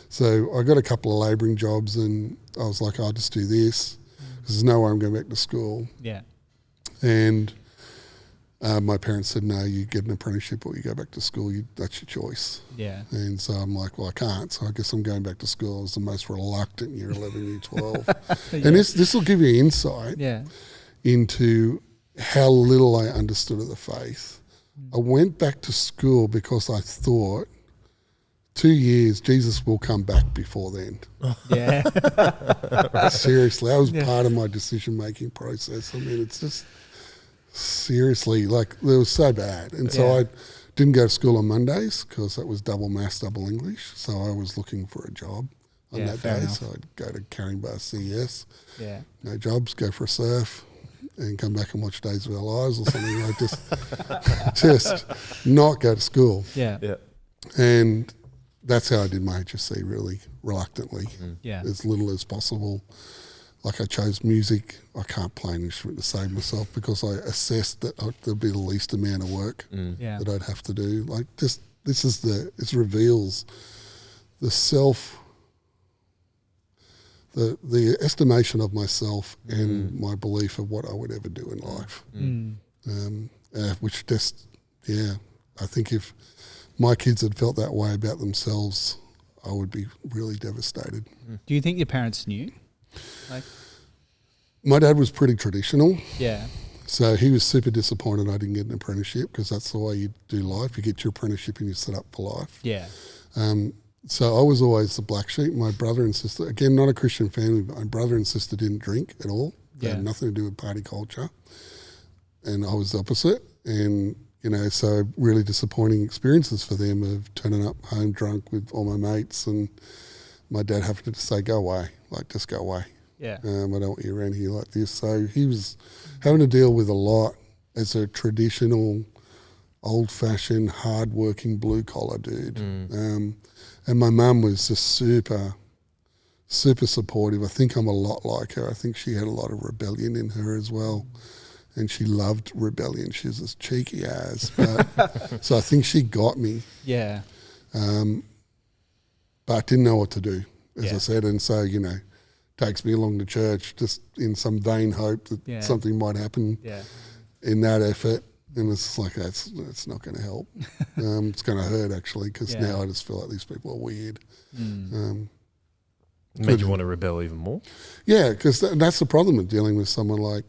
Speaker 1: So I got a couple of labouring jobs, and I was like, I'll just do this because there's no way I'm going back to school. Yeah. And my parents said, no, you get an apprenticeship or you go back to school. That's your choice. Yeah. And so I'm like, well, I can't. So I guess I'm going back to school. I was the most reluctant year 11, year 12. And this will give you insight into how little I understood of the faith. I went back to school because I thought 2 years, Jesus will come back before then. Yeah. Seriously, that was part of my decision-making process. I mean, it's just... Seriously, like it was so bad. And so I didn't go to school on Mondays because that was double maths, double English. So I was looking for a job on that day. Enough. So I'd go to Caringbah CES, no jobs, go for a surf and come back and watch Days of Our Lives or something. Like just not go to school. Yeah. And that's how I did my HSC, really reluctantly, as little as possible. Like I chose music. I can't play an instrument to save myself because I assessed that there'd be the least amount of work that I'd have to do. Like this reveals the the estimation of myself and my belief of what I would ever do in life. Which just, I think if my kids had felt that way about themselves, I would be really devastated.
Speaker 3: Do you think your parents knew?
Speaker 1: My dad was pretty traditional.
Speaker 3: Yeah.
Speaker 1: So he was super disappointed I didn't get an apprenticeship because that's the way you do life. You get your apprenticeship and you set up for life. Yeah. So I was always the black sheep. My brother and sister, again, not a Christian family, but my brother and sister didn't drink at all. They had nothing to do with party culture. And I was the opposite. And, so really disappointing experiences for them of turning up home drunk with all my mates and my dad having to say, go away, like just go away. Yeah. I don't want you around here like this. So he was having to deal with a lot as a traditional, old-fashioned, hard-working, blue-collar dude. And my mum was just super, super supportive. I think I'm a lot like her. I think she had a lot of rebellion in her as well. And she loved rebellion. She was as cheeky as. But, so I think she got me. Yeah. But didn't know what to do, as I said. And so, takes me along to church just in some vain hope that something might happen in that effort. And it's like, it's not going to help. It's going to hurt, actually, because now I just feel like these people are weird.
Speaker 2: Made you want to rebel even more?
Speaker 1: Yeah, because that's the problem with dealing with someone like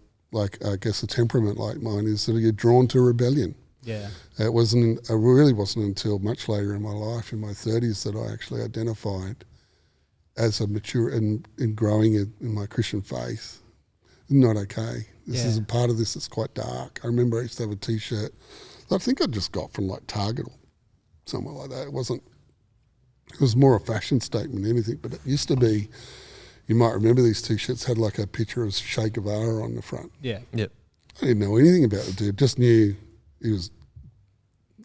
Speaker 1: I guess a temperament like mine is that you're drawn to rebellion.
Speaker 3: Yeah.
Speaker 1: It really wasn't until much later in my life, in my 30s, that I actually identified as a mature and in growing in my Christian faith. Not okay. This is a part of this that's quite dark. I remember I used to have a T-shirt that I think I just got from like Target or somewhere like that. It was more a fashion statement than anything, but it used to be, you might remember these T-shirts had like a picture of Che Guevara on the front.
Speaker 3: Yeah.
Speaker 2: Yep.
Speaker 1: I didn't know anything about the dude, just knew he was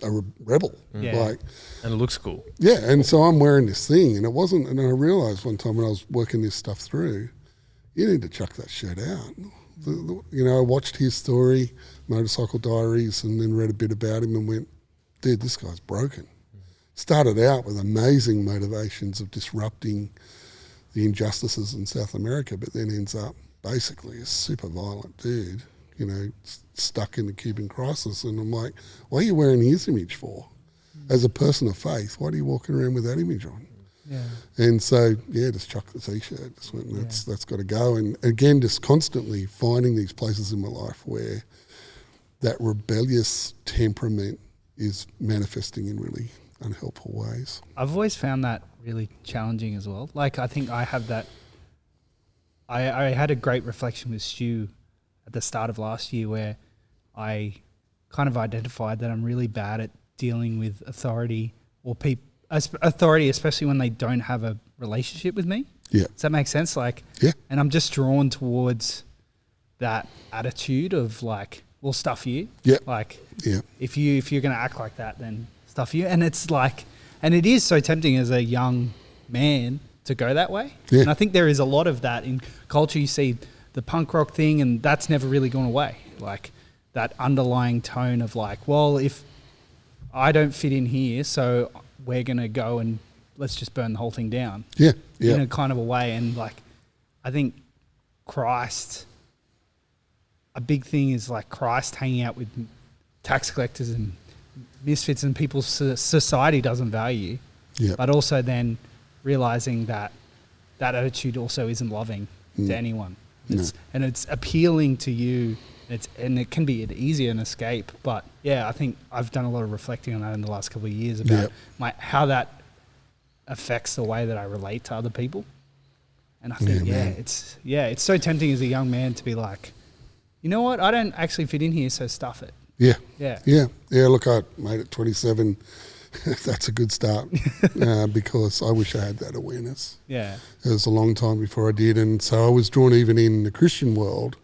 Speaker 1: a rebel.
Speaker 3: Yeah.
Speaker 1: Like,
Speaker 2: And it looks cool.
Speaker 1: yeah, and so I'm wearing this thing, and it wasn't, and I realised one time when I was working this stuff through, you need to chuck that shirt out. I watched his story, Motorcycle Diaries, and then read a bit about him and went, dude, this guy's broken. Started out with amazing motivations of disrupting the injustices in South America, but then ends up basically a super violent dude, stuck in the Cuban crisis. And I'm like, what are you wearing his image for? As a person of faith, why are you walking around with that image on?
Speaker 3: Yeah.
Speaker 1: And so, just chuck the T-shirt. Just went, that's got to go. And again, just constantly finding these places in my life where that rebellious temperament is manifesting in really unhelpful ways.
Speaker 3: I've always found that really challenging as well. Like, I think I have that. I had a great reflection with Stu at the start of last year where I kind of identified that I'm really bad at dealing with authority or authority, especially when they don't have a relationship with me.
Speaker 1: Yeah.
Speaker 3: Does that make sense? Like,
Speaker 1: yeah.
Speaker 3: And I'm just drawn towards that attitude of like, well, stuff you.
Speaker 1: Yeah.
Speaker 3: Like,
Speaker 1: yeah.
Speaker 3: If you're going to act like that, then stuff you. And it's like, and it is so tempting as a young man to go that way.
Speaker 1: Yeah.
Speaker 3: And I think there is a lot of that in culture. You see the punk rock thing, and that's never really gone away. Like that underlying tone of like, well, if I don't fit in here, so we're going to go and let's just burn the whole thing down.
Speaker 1: Yeah. Yeah.
Speaker 3: In a kind of a way. And like, I think Christ, a big thing is like Christ hanging out with tax collectors and misfits and people society doesn't value.
Speaker 1: Yeah.
Speaker 3: But also then realizing that attitude also isn't loving to anyone. And it's appealing to you. And it can be an easier an escape. But yeah, I think I've done a lot of reflecting on that in the last couple of years about how that affects the way that I relate to other people. And I think, it's so tempting as a young man to be like, you know what, I don't actually fit in here, so stuff it.
Speaker 1: Yeah.
Speaker 3: Yeah.
Speaker 1: Yeah. Yeah. Look, I made it 27. That's a good start because I wish I had that awareness.
Speaker 3: Yeah.
Speaker 1: It was a long time before I did. And so I was drawn even in the Christian world.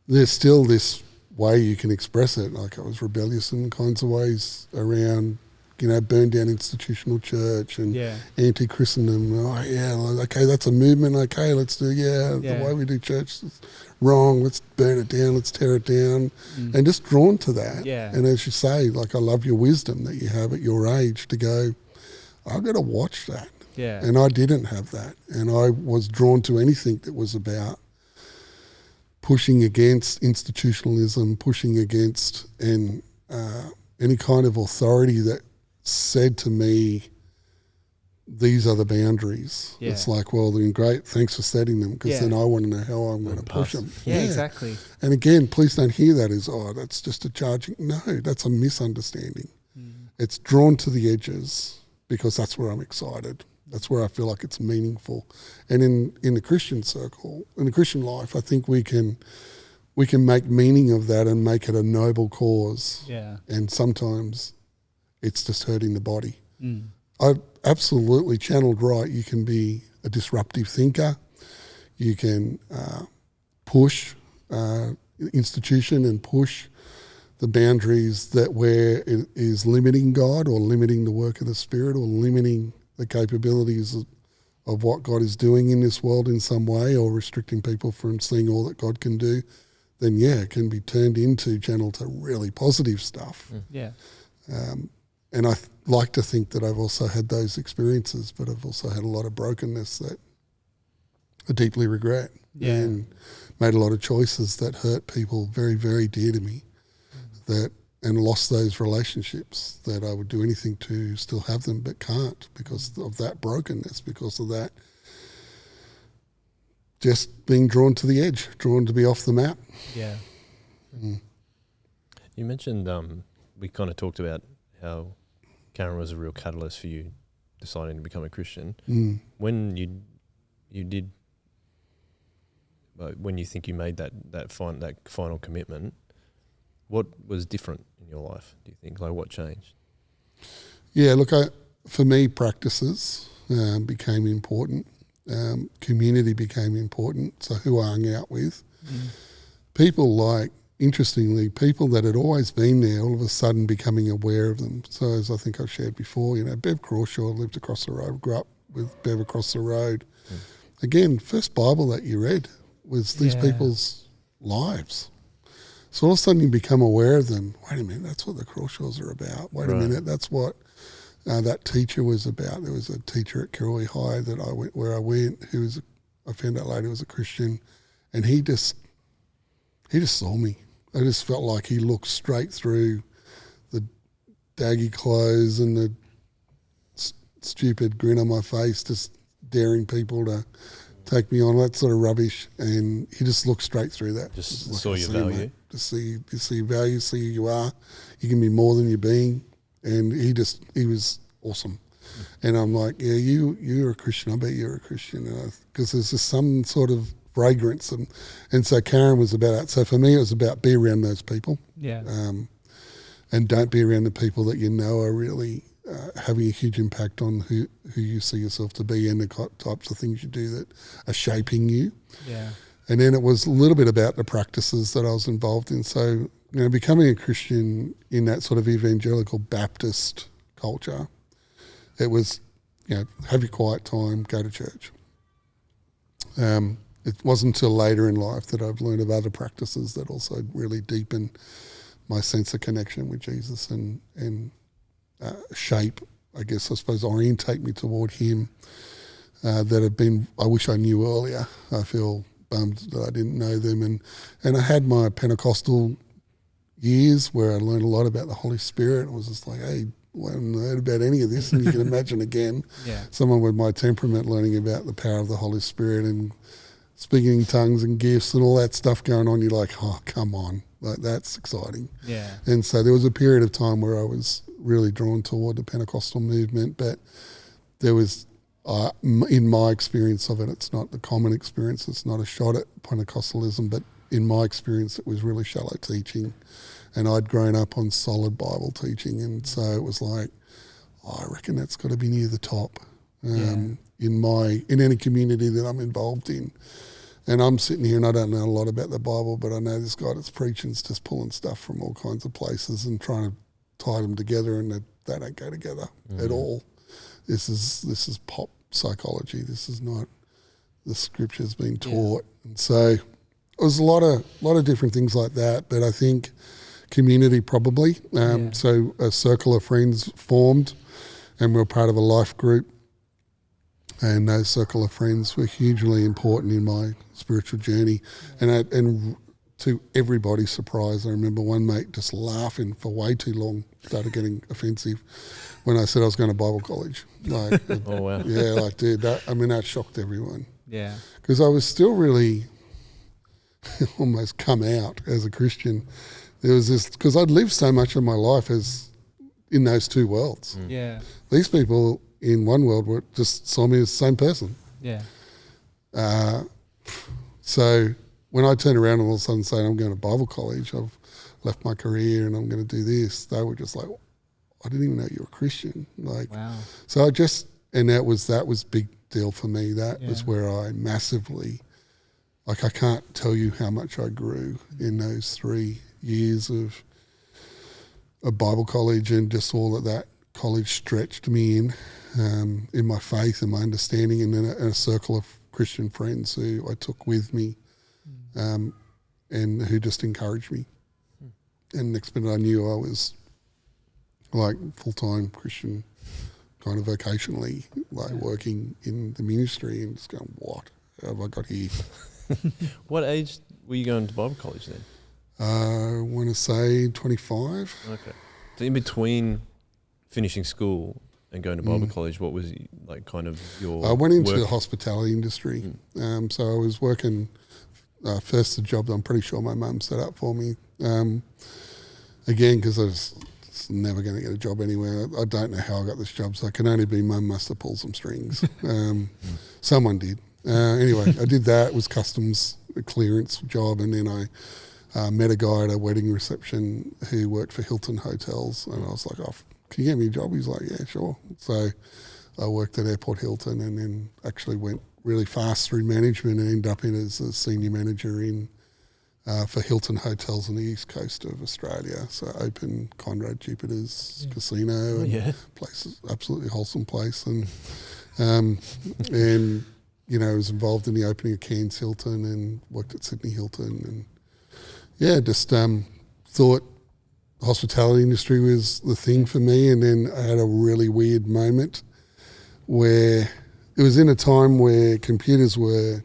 Speaker 1: There's still this way you can express it. Like I was rebellious in kinds of ways around, burn down institutional church and anti-Christendom. Oh, yeah, okay, that's a movement. Okay, let's do, the way we do church is wrong. Let's burn it down. Let's tear it down. And just drawn to that.
Speaker 3: Yeah.
Speaker 1: And as you say, like I love your wisdom that you have at your age to go, I've got to watch that.
Speaker 3: Yeah.
Speaker 1: And I didn't have that. And I was drawn to anything that was about pushing against institutionalism, pushing against any kind of authority that said to me, these are the boundaries. Yeah. It's like, well, then great, thanks for setting them, because then I want to know how I'm going to push them.
Speaker 3: Yeah, exactly.
Speaker 1: And again, please don't hear that as, that's just a charging. No, that's a misunderstanding. It's drawn to the edges because that's where I'm excited. That's where I feel like it's meaningful. And in the Christian circle, in the Christian life, I think we can make meaning of that and make it a noble cause.
Speaker 3: Yeah.
Speaker 1: And sometimes it's just hurting the body. I absolutely, channeled right, you can be a disruptive thinker. You can push institution and push the boundaries that where it is limiting God or limiting the work of the Spirit or limiting the capabilities of what God is doing in this world in some way, or restricting people from seeing all that God can do, then it can be turned into, channeled to really positive stuff.
Speaker 3: Yeah.
Speaker 1: And I like to think that I've also had those experiences, but I've also had a lot of brokenness that I deeply regret, and made a lot of choices that hurt people very, very dear to me, and lost those relationships that I would do anything to still have them, but can't because of that brokenness, because of that just being drawn to the edge, drawn to be off the map.
Speaker 3: Yeah.
Speaker 2: You mentioned we kind of talked about how Karen was a real catalyst for you deciding to become a Christian. When you did, when you think you made that final commitment, what was different in your life? Do you think, like, what changed?
Speaker 1: Yeah, look, for me, practices became important. Community became important. So who I hung out with, people like, interestingly, people that had always been there, all of a sudden becoming aware of them. So as I think I've shared before, Bev Crawshaw lived across the road, grew up with Bev across the road. Again, first Bible that you read was these people's lives. So all of a sudden you become aware of them. Wait a minute, that's what the Crawshaws are about. Wait a minute, that's what that teacher was about. There was a teacher at Kirrawee High that I went, who was, I found out later was a Christian, and he just saw me. I just felt like he looked straight through the daggy clothes and the stupid grin on my face, just daring people to take me on, that sort of rubbish. And he just looked straight through that.
Speaker 2: Just saw your value.
Speaker 1: Just see your value, see who you are. You can be more than you're being. And he was awesome. And I'm like, yeah, you're a Christian. I bet you're a Christian. Because there's just some sort of fragrance. And so Karen was about that. So for me, it was about be around those people. Yeah. And don't be around the people that you know are really having a huge impact on who you see yourself to be and the types of things you do that are shaping you. Yeah. And then it was a little bit about the practices that I was involved in. So, becoming a Christian in that sort of evangelical Baptist culture, it was, have your quiet time, go to church. It wasn't until later in life that I've learned of other practices that also really deepen my sense of connection with Jesus and shape, I suppose, orientate me toward him that have been, I wish I knew earlier. I feel bummed that I didn't know them. And I had my Pentecostal years where I learned a lot about the Holy Spirit. I was just like, hey, I haven't heard about any of this. And you can imagine again, someone with my temperament learning about the power of the Holy Spirit and speaking in tongues and gifts and all that stuff going on. You're like, oh, come on. Like, that's exciting. Yeah. And so there was a period of time where I was really drawn toward the Pentecostal movement, but there was, in my experience of it, it's not the common experience. It's not a shot at Pentecostalism, but in my experience, it was really shallow teaching. And I'd grown up on solid Bible teaching. And so it was like, I reckon that's got to be near the top in any community that I'm involved in. And I'm sitting here and I don't know a lot about the Bible, but I know this guy that's preaching's just pulling stuff from all kinds of places and trying to tie them together, and they don't go together at all. This is pop psychology. This is not the scriptures being taught. And so it was a lot of different things like that, but I think community probably. So a circle of friends formed, and we were part of a life group. And those circle of friends were hugely important in my spiritual journey. And to everybody's surprise, I remember one mate just laughing for way too long, started getting offensive when I said I was going to Bible college. Like,
Speaker 2: oh, wow.
Speaker 1: Yeah, like, dude, that shocked everyone.
Speaker 3: Yeah.
Speaker 1: Because I was still really almost come out as a Christian. There was this, because I'd lived so much of my life as in those two worlds.
Speaker 3: Yeah.
Speaker 1: These people in one world just saw me as the same person.
Speaker 3: Yeah.
Speaker 1: So when I turned around and all of a sudden saying I'm going to Bible college, I've left my career and I'm going to do this, they were just like, I didn't even know you were a Christian. Like, wow. So that was big deal for me. That was where I massively, like, I can't tell you how much I grew in those 3 years of Bible college, and just all that college stretched me in my faith and my understanding, and then a circle of Christian friends who I took with me and who just encouraged me. And next minute I knew I was like full-time Christian, kind of vocationally, like working in the ministry, and just going, what have I got here?
Speaker 2: What age were you going to Bible college then?
Speaker 1: I want to say 25.
Speaker 2: Okay. So in between finishing school and going to Bible college, what was like kind of your
Speaker 1: I went into
Speaker 2: work?
Speaker 1: the hospitality industry. So I was working, first a job that I'm pretty sure my mum set up for me. Again, because I was never going to get a job anywhere. I don't know how I got this job, so it can only be mum must have pulled some strings. Someone did. Anyway, I did that. It was customs clearance job, and then I met a guy at a wedding reception who worked for Hilton Hotels, and I was like, "Oh, can you get me a job?" He's like, "Yeah, sure." So I worked at Airport Hilton, and then actually went really fast through management and ended up in as a senior manager for Hilton Hotels on the east coast of Australia. So opened Conrad Jupiter's casino, and place, absolutely wholesome place, and I was involved in the opening of Cairns Hilton and worked at Sydney Hilton, and just thought the hospitality industry was the thing for me. And then I had a really weird moment where it was in a time where computers were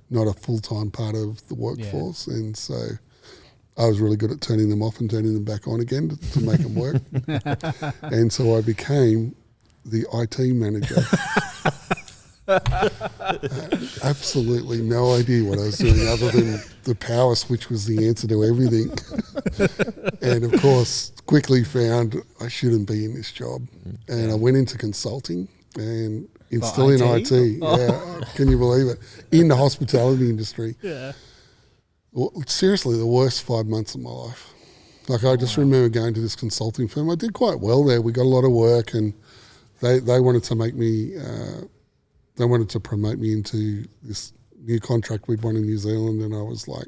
Speaker 1: not a full-time part of the workforce, and so I was really good at turning them off and turning them back on again to make them work. And so I became the IT manager. Absolutely no idea what I was doing other than the power switch was the answer to everything. And of course, quickly found I shouldn't be in this job. And I went into consulting and still in IT. Yeah, can you believe it? In the hospitality industry. Yeah. Well, seriously, the worst 5 months of my life. Like I just remember going to this consulting firm. I did quite well there. We got a lot of work, and they wanted to make me. They wanted to promote me into this new contract we'd won in New Zealand, and I was like,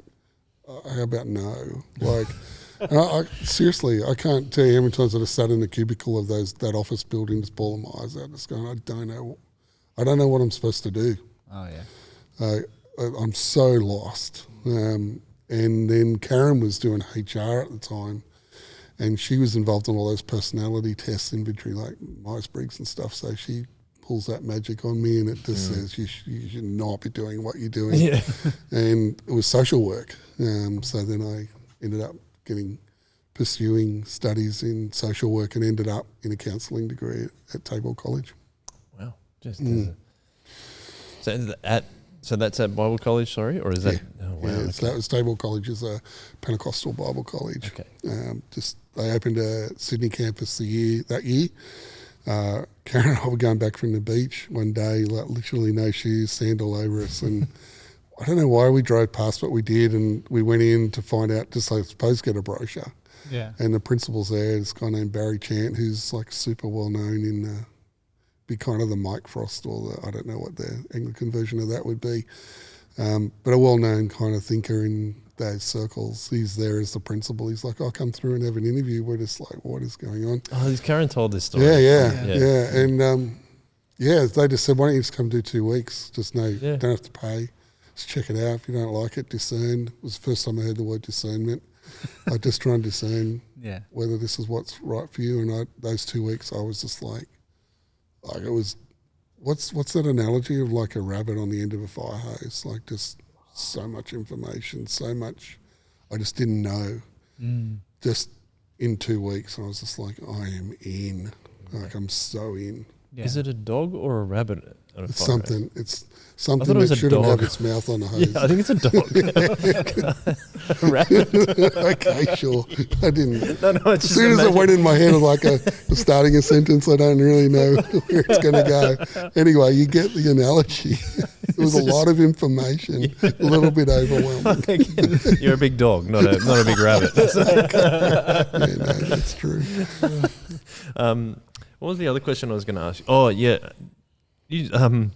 Speaker 1: "How about no?" Like, I seriously, I can't tell you how many times I sat in the cubicle of that office building, just bawling my eyes out, just going, I don't know what I'm supposed to do.
Speaker 3: Oh yeah.
Speaker 1: I'm so lost. And then Karen was doing HR at the time, and she was involved in all those personality tests, inventory, like Myers-Briggs and stuff. So she pulls that magic on me, and it just says you should not be doing what you're doing. Yeah. And it was social work. So then I ended up pursuing studies in social work and ended up in a counselling degree at Tabor College.
Speaker 2: Wow. So that's at Bible College, sorry? Or is that?
Speaker 1: Yeah.
Speaker 2: Oh, wow.
Speaker 1: Yeah,
Speaker 2: okay.
Speaker 1: so that was Tabor College, is a Pentecostal Bible college.
Speaker 2: Okay.
Speaker 1: They opened a Sydney campus that year. Karen and I were going back from the beach one day, like literally no shoes, sand all over us, and I don't know why we drove past, but we did, and we went in to find out, just I suppose get a brochure. Yeah. And the principal's there, this guy named Barry Chant, who's like super well known in be kind of the Mike Frost, or I don't know what the Anglican version of that would be, but a well-known kind of thinker in those circles. He's there as the principal. He's like, "I'll come through and have an interview." We're just like, "What is going on?"
Speaker 2: Oh, has Karen told this story?
Speaker 1: Yeah. And they just said, "Why don't you just come do 2 weeks? Just don't have to pay. Just check it out. If you don't like it, discern." It was the first time I heard the word discernment. I just try and discern whether this is what's right for you. And those 2 weeks, I was just like it was, what's that analogy of like a rabbit on the end of a fire hose? Like just so much information, so much I just didn't know. Just in 2 weeks, I was just like, I am in. Like I'm so in.
Speaker 2: Yeah. Is it a dog or a rabbit?
Speaker 1: It's something. It's something that shouldn't have its mouth on the hose.
Speaker 2: Yeah, I think it's a dog. A rabbit.
Speaker 1: Okay, sure. I didn't.
Speaker 2: No,
Speaker 1: as soon as it went in my head like starting a sentence, I don't really know where it's going to go. Anyway, you get the analogy. It was a lot of information, a little bit overwhelming.
Speaker 2: You're a big dog, not a big rabbit.
Speaker 1: Yeah, no, that's true.
Speaker 2: What was the other question I was going to ask you? Oh, yeah. Even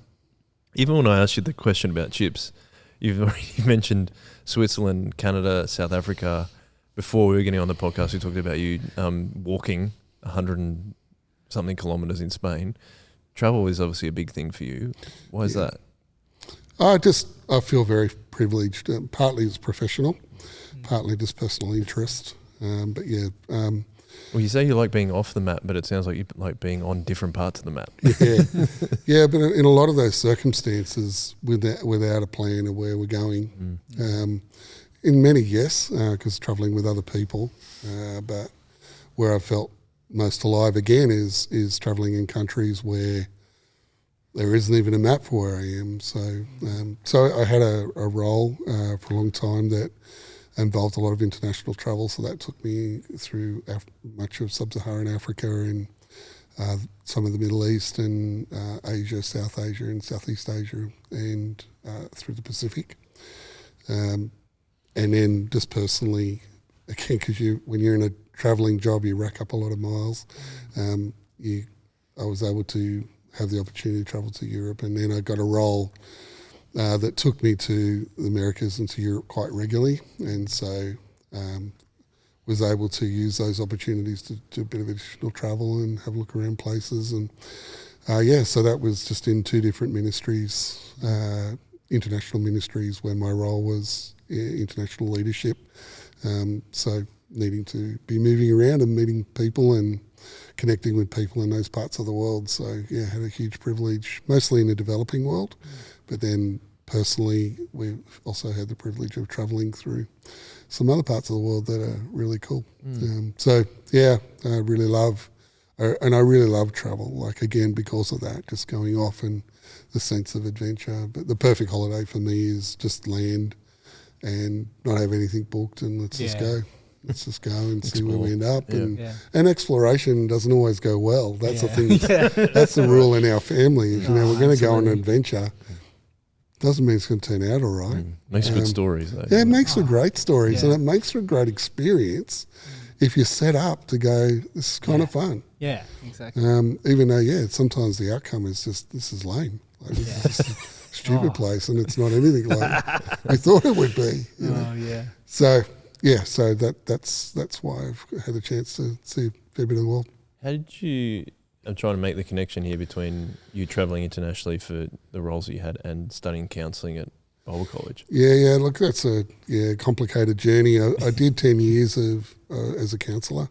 Speaker 2: when I asked you the question about chips, you've already mentioned Switzerland, Canada, South Africa. Before we were getting on the podcast, we talked about you walking 100 and something kilometres in Spain. Travel is obviously a big thing for you. Why is that?
Speaker 1: I feel very privileged. Partly it's professional, partly just personal interest. But yeah.
Speaker 2: Well, you say you like being off the map, but it sounds like you like being on different parts of the map.
Speaker 1: Yeah, but in a lot of those circumstances, without a plan of where we're going, in many, yes, because travelling with other people, but where I felt most alive again is travelling in countries where there isn't even a map for where I am. So I had a role for a long time that involved a lot of international travel. So that took me through much of sub-Saharan Africa and some of the Middle East and Asia, South Asia and Southeast Asia and through the Pacific. And then just personally, again, because when you're in a travelling job, you rack up a lot of miles. I was able to have the opportunity to travel to Europe, and then I got a role that took me to the Americas and to Europe quite regularly, and so was able to use those opportunities to do a bit of additional travel and have a look around places. And so that was just in two different ministries, international ministries, where my role was international leadership. So needing to be moving around and meeting people and connecting with people in those parts of the world. So yeah, had a huge privilege, mostly in the developing world, but then personally we've also had the privilege of travelling through some other parts of the world that are really cool. So yeah, I really love travel, like again, because of that, just going off and the sense of adventure. But the perfect holiday for me is just land and not have anything booked and let's just go. Let's just go and see where we end up. And exploration doesn't always go well. That's the thing. That's the rule in our family. Is, we're going to go on an adventure. Doesn't mean it's going to turn out all right.
Speaker 2: Makes good stories, though.
Speaker 1: Yeah, it makes for great stories and it makes for a great experience if you're set up to go, this is kind of fun.
Speaker 3: Yeah, exactly.
Speaker 1: Even though, sometimes the outcome is just, this is lame. Like, this is a stupid place and it's not anything like we thought it would be. So... yeah, so that's why I've had a chance to see a fair bit of the world.
Speaker 2: How did you... I'm trying to make the connection here between you travelling internationally for the roles that you had and studying counselling at Bible College.
Speaker 1: Yeah, look, that's a complicated journey. I did 10 years as a counsellor.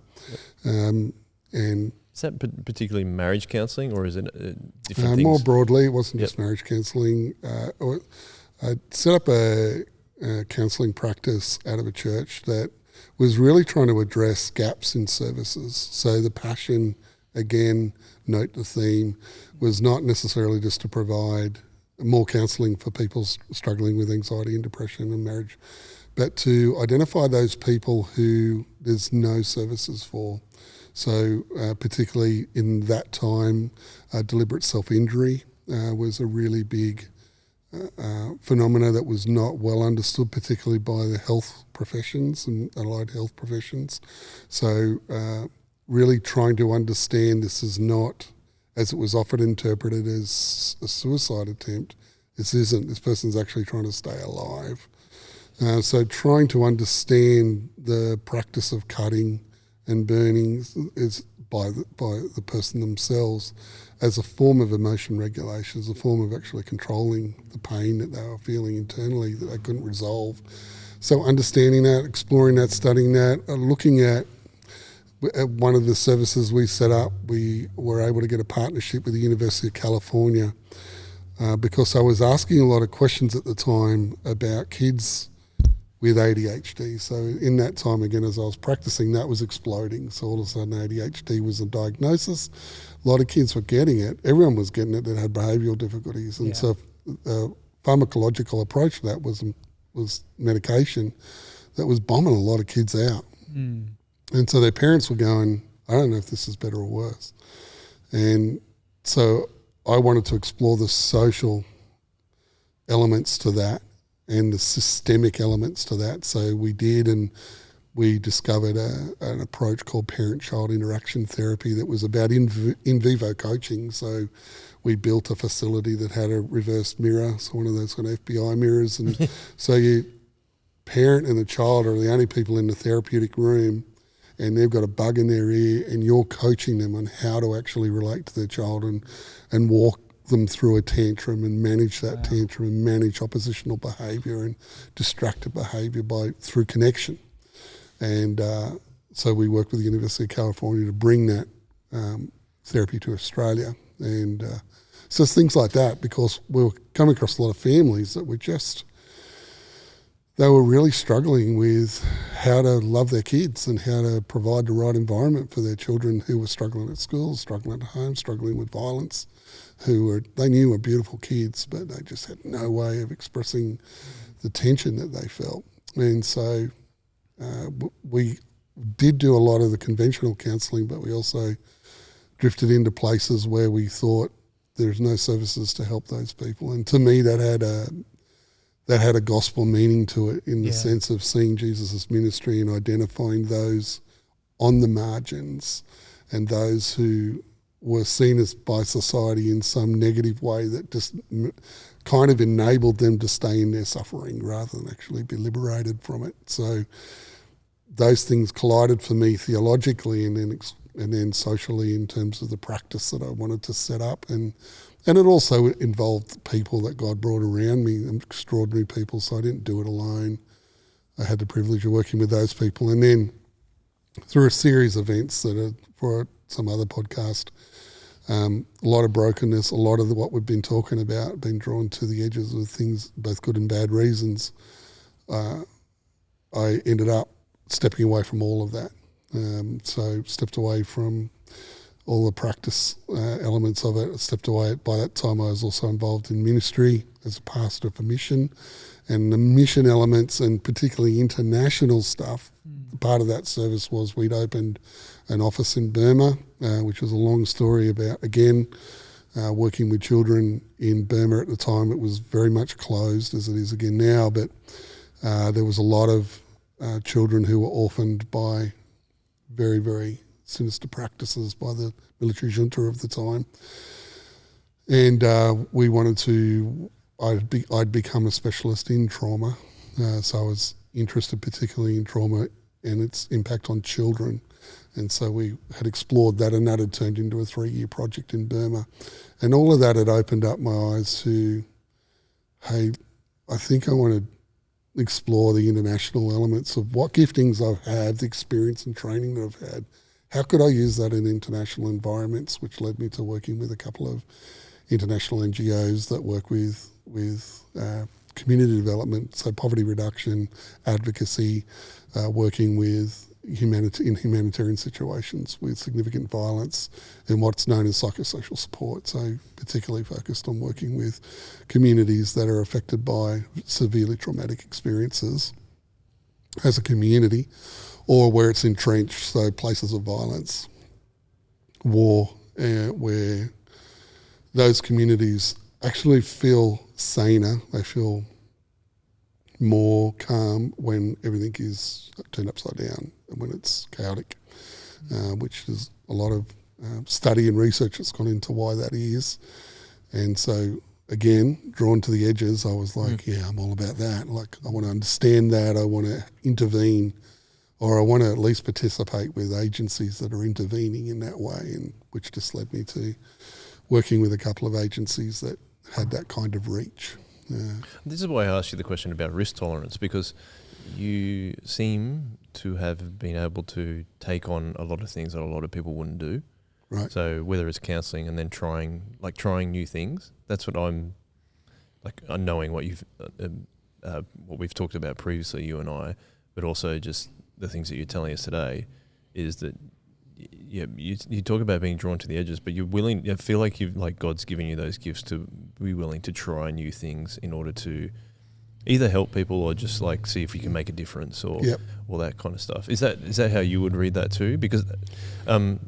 Speaker 1: And
Speaker 2: is that particularly marriage counselling or is it different things?
Speaker 1: More broadly, it wasn't just marriage counselling. I set up a counselling practice out of a church that was really trying to address gaps in services. So the passion, again, note the theme, was not necessarily just to provide more counselling for people struggling with anxiety and depression and marriage, but to identify those people who there's no services for. So particularly in that time, deliberate self-injury was a really big phenomena that was not well understood, particularly by the health professions and allied health professions. So really trying to understand this is not, as it was often interpreted as a suicide attempt, this isn't. This person's actually trying to stay alive. So trying to understand the practice of cutting and burning is by the person themselves as a form of emotion regulation, as a form of actually controlling the pain that they were feeling internally that they couldn't resolve. So understanding that, exploring that, studying that, looking at one of the services we set up, we were able to get a partnership with the University of California because I was asking a lot of questions at the time about kids with ADHD. So in that time, again, as I was practicing, that was exploding. So all of a sudden ADHD was a diagnosis. A lot of kids were getting it. Everyone was getting it that had behavioural difficulties. And so the pharmacological approach to that was medication that was bombing a lot of kids out. And so their parents were going, I don't know if this is better or worse. And so I wanted to explore the social elements to that and the systemic elements to that. So we did, and we discovered an approach called parent-child interaction therapy that was about in vivo coaching. So we built a facility that had a reverse mirror, so one of those kind of FBI mirrors. And so you parent and the child are the only people in the therapeutic room, and they've got a bug in their ear, and you're coaching them on how to actually relate to their child and walk them through a tantrum and manage that tantrum and manage oppositional behaviour and distracted behaviour through connection. And so we worked with the University of California to bring that therapy to Australia. And so it's things like that, because we were coming across a lot of families that were just, they were really struggling with how to love their kids and how to provide the right environment for their children who were struggling at school, struggling at home, struggling with violence, they knew were beautiful kids, but they just had no way of expressing the tension that they felt. And so we did do a lot of the conventional counselling, but we also drifted into places where we thought there's no services to help those people. And to me, that had a gospel meaning to it in the sense of seeing Jesus' ministry and identifying those on the margins and those who were seen as by society in some negative way that just kind of enabled them to stay in their suffering rather than actually be liberated from it. So those things collided for me theologically and then socially in terms of the practice that I wanted to set up. And it also involved people that God brought around me, extraordinary people, so I didn't do it alone. I had the privilege of working with those people. And then through a series of events that are for some other podcast, a lot of brokenness, a lot of what we've been talking about, been drawn to the edges of things, both good and bad reasons. I ended up stepping away from all of that. So stepped away from all the practice elements of it. I stepped away. By that time, I was also involved in ministry as a pastor for mission, and the mission elements and particularly international stuff. Part of that service was we'd opened an office in Burma, which was a long story about, again, working with children in Burma at the time. It was very much closed as it is again now, but there was a lot of children who were orphaned by very, very sinister practices by the military junta of the time. And we wanted to, I'd become a specialist in trauma. So I was interested particularly in trauma and its impact on children. And so we had explored that, and that had turned into a 3-year project in Burma. And all of that had opened up my eyes to, hey, I think I want to explore the international elements of what giftings I've had, the experience and training that I've had. How could I use that in international environments, which led me to working with a couple of international NGOs that work with community development, so poverty reduction, advocacy, working with in humanitarian situations with significant violence and what's known as psychosocial support. So particularly focused on working with communities that are affected by severely traumatic experiences as a community, or where it's entrenched, so places of violence, war, where those communities actually feel saner, they feel more calm when everything is turned upside down and when it's chaotic, which is a lot of study and research that's gone into why that is. And so, again, drawn to the edges, I was like, yeah, I'm all about that. Like, I want to understand that, I want to intervene, or I want to at least participate with agencies that are intervening in that way, and which just led me to working with a couple of agencies that had that kind of reach.
Speaker 2: This is why I asked you the question about risk tolerance, because you seem to have been able to take on a lot of things that a lot of people wouldn't do.
Speaker 1: Right.
Speaker 2: So whether it's counselling and then trying new things, that's what I'm like, knowing what what we've talked about previously, you and I, but also just the things that you're telling us today, is that you talk about being drawn to the edges, but you're willing. I feel like God's giving you those gifts to be willing to try new things in order to either help people or just like see if you can make a difference or all that kind of stuff. Is that how you would read that too? Because a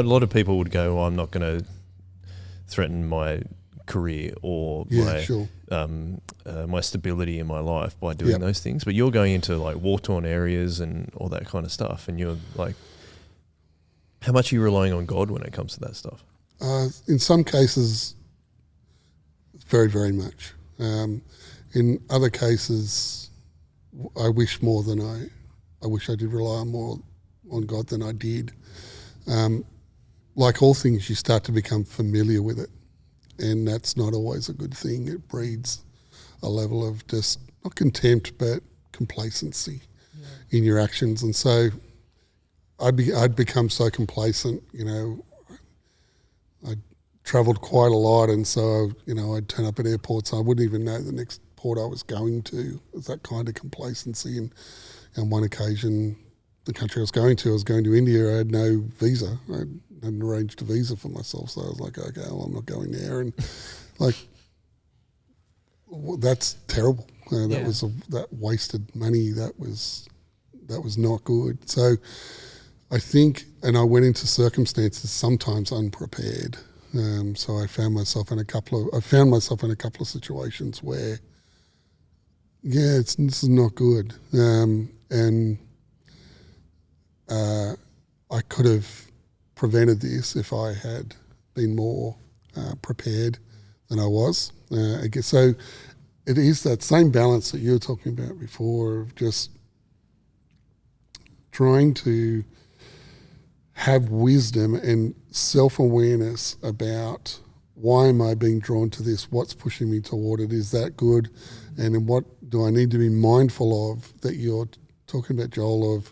Speaker 2: lot of people would go, I'm not going to threaten my career or my stability in my life by doing those things. But you're going into like war-torn areas and all that kind of stuff, and you're like, how much are you relying on God when it comes to that stuff?
Speaker 1: In some cases, very, very much. In other cases, I wish more than I wish I did rely more on God than I did. Like all things, you start to become familiar with it, and that's not always a good thing. It breeds a level of just not contempt but complacency in your actions, and so I'd become so complacent. I travelled quite a lot, and so I'd turn up at airports. I wouldn't even know the next port thought I was going to. It was that kind of complacency. And on one occasion, the country I was going to India. I had no visa. I hadn't arranged a visa for myself. So I was like, okay, well, I'm not going there. And like, well, that's terrible. That wasted money. That was not good. So I think, and I went into circumstances sometimes unprepared. So I found myself in a couple of situations where, this is not good. And I could have prevented this if I had been more prepared than I was. I guess so. It is that same balance that you were talking about before of just trying to have wisdom and self-awareness about why am I being drawn to this? What's pushing me toward it? Is that good? And what do I need to be mindful of that you're talking about, Joel, of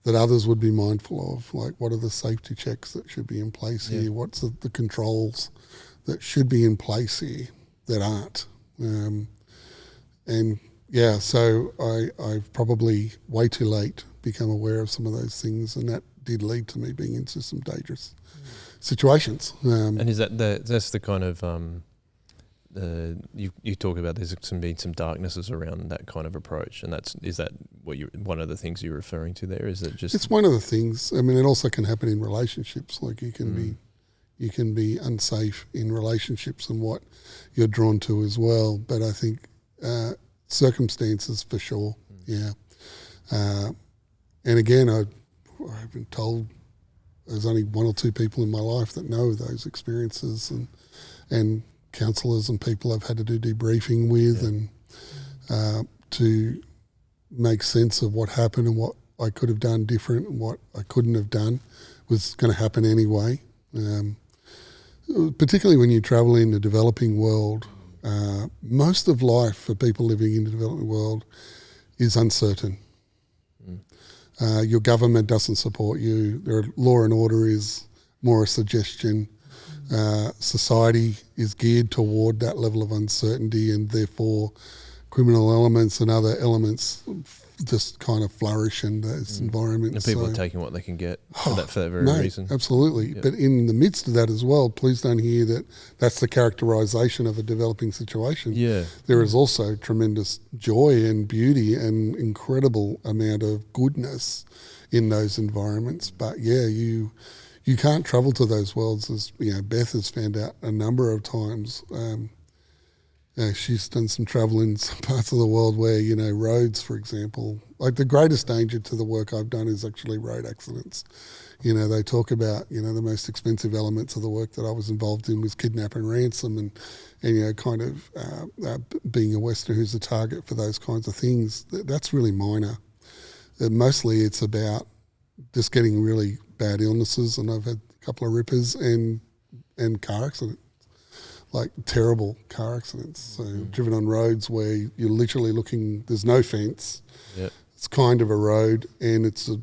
Speaker 1: that others would be mindful of? Like, what are the safety checks that should be in place here? What's the controls that should be in place here that aren't? So I've probably way too late become aware of some of those things, and that did lead to me being into some dangerous situations.
Speaker 2: And is that's the kind of you talk about there's some darknesses around that kind of approach, and is that what one of the things you're referring to there? Is it just
Speaker 1: it's one of the things. I mean, it also can happen in relationships. Like you can be unsafe in relationships and what you're drawn to as well. But I think circumstances for sure, and again, I've been told there's only one or two people in my life that know those experiences, and counsellors and people I've had to do debriefing with, and to make sense of what happened and what I could have done different and what I couldn't have done was going to happen anyway. Particularly when you travel in the developing world, most of life for people living in the developing world is uncertain. Your government doesn't support you. Law and order is more a suggestion. Society is geared toward that level of uncertainty, and therefore criminal elements and other elements just kind of flourish in those environments.
Speaker 2: And people are taking what they can get for that very reason.
Speaker 1: Absolutely. Yep. But in the midst of that as well, please don't hear that that's the characterisation of a developing situation. Yeah. There is also tremendous joy and beauty and incredible amount of goodness in those environments. But you can't travel to those worlds, as Beth has found out a number of times. She's done some travel in some parts of the world where, roads, for example, like the greatest danger to the work I've done is actually road accidents. They talk about, the most expensive elements of the work that I was involved in was kidnap and ransom and kind of being a Westerner who's a target for those kinds of things. That's really minor. Mostly it's about just getting really bad illnesses, and I've had a couple of rippers and car accidents. Like terrible car accidents. So driven on roads where you're literally looking, there's no fence. Yep. It's kind of a road, and it's a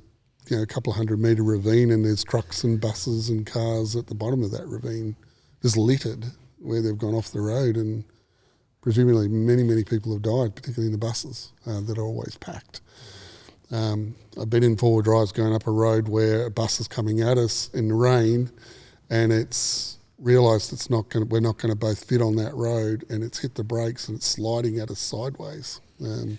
Speaker 1: couple of 100-metre ravine, and there's trucks and buses and cars at the bottom of that ravine, just littered where they've gone off the road, and presumably many, many people have died, particularly in the buses that are always packed. I've been in four-wheel drives going up a road where a bus is coming at us in the rain, and it's realised we're not going to both fit on that road, and it's hit the brakes and it's sliding at us sideways, and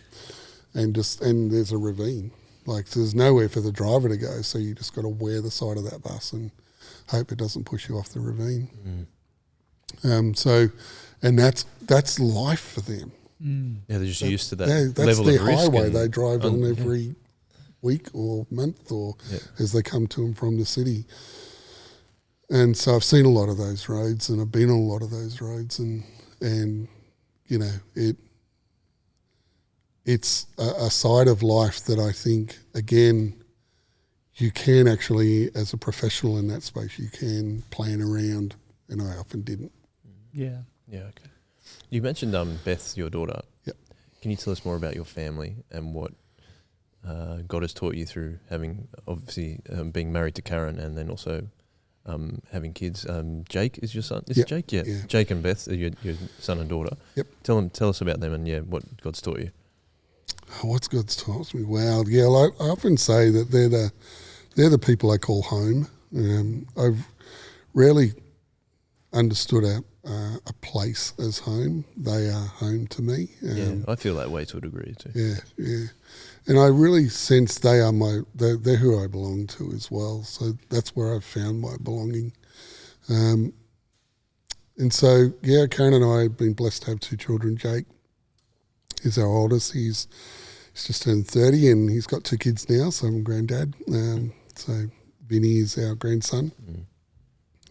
Speaker 1: there's a ravine. Like there's nowhere for the driver to go, so you just got to wear the side of that bus and hope it doesn't push you off the ravine. And that's life for them.
Speaker 2: Yeah, they're just used to that
Speaker 1: that's
Speaker 2: level
Speaker 1: their
Speaker 2: of risk.
Speaker 1: Highway they drive on every week or month or as they come to and from the city. And so I've seen a lot of those roads, and I've been on a lot of those roads, and it's a side of life that I think, again, you can actually, as a professional in that space, you can plan around, and I often didn't.
Speaker 3: Yeah.
Speaker 2: Yeah, okay. You mentioned Beth, your daughter.
Speaker 1: Yep.
Speaker 2: Can you tell us more about your family and what God has taught you through having, obviously, being married to Karen and then also having kids. Jake is your son. Is
Speaker 1: Yep.
Speaker 2: it Jake? Yeah.
Speaker 1: Yeah.
Speaker 2: Jake and Beth are your son and daughter.
Speaker 1: Yep.
Speaker 2: Tell us about them and what God's taught you.
Speaker 1: Oh, what's God's taught me? Wow. Yeah, I often say that they're the people I call home. I've rarely understood a place as home. They are home to me.
Speaker 2: I feel that way to a degree too.
Speaker 1: Yeah. And I really sense they're who I belong to as well. So that's where I've found my belonging. And so, Karen and I have been blessed to have 2 children. Jake is our oldest. He's just turned 30 and he's got 2 kids now, so I'm a granddad. So Vinny is our grandson. Mm.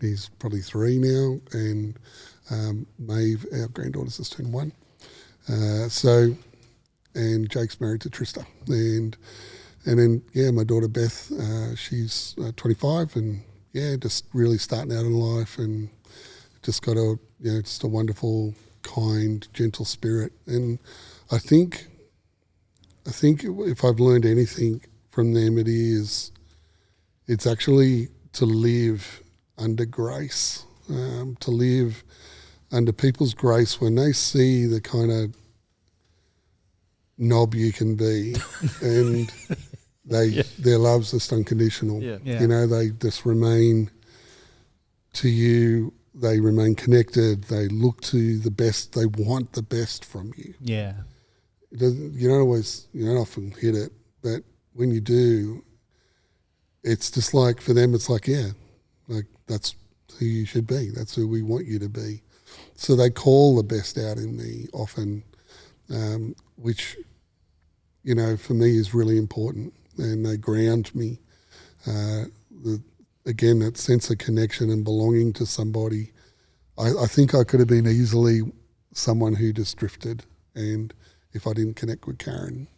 Speaker 1: He's probably 3 now, and Maeve, our granddaughter's just turned 1. And Jake's married to Trista. And then, my daughter Beth, she's 25 and, just really starting out in life and just got just a wonderful, kind, gentle spirit. And I think if I've learned anything from them, it's actually to live under grace, to live under people's grace when they see the kind of knob you can be, and their love's just unconditional.
Speaker 3: Yeah.
Speaker 1: They just remain to you. They remain connected. They look to the best. They want the best from you.
Speaker 3: Yeah.
Speaker 1: You don't often hit it, but when you do, it's just like, for them, it's like, that's who you should be. That's who we want you to be. So they call the best out in me often, which, for me is really important, and they ground me. Again, that sense of connection and belonging to somebody. I think I could have been easily someone who just drifted, and if I didn't connect with Karen,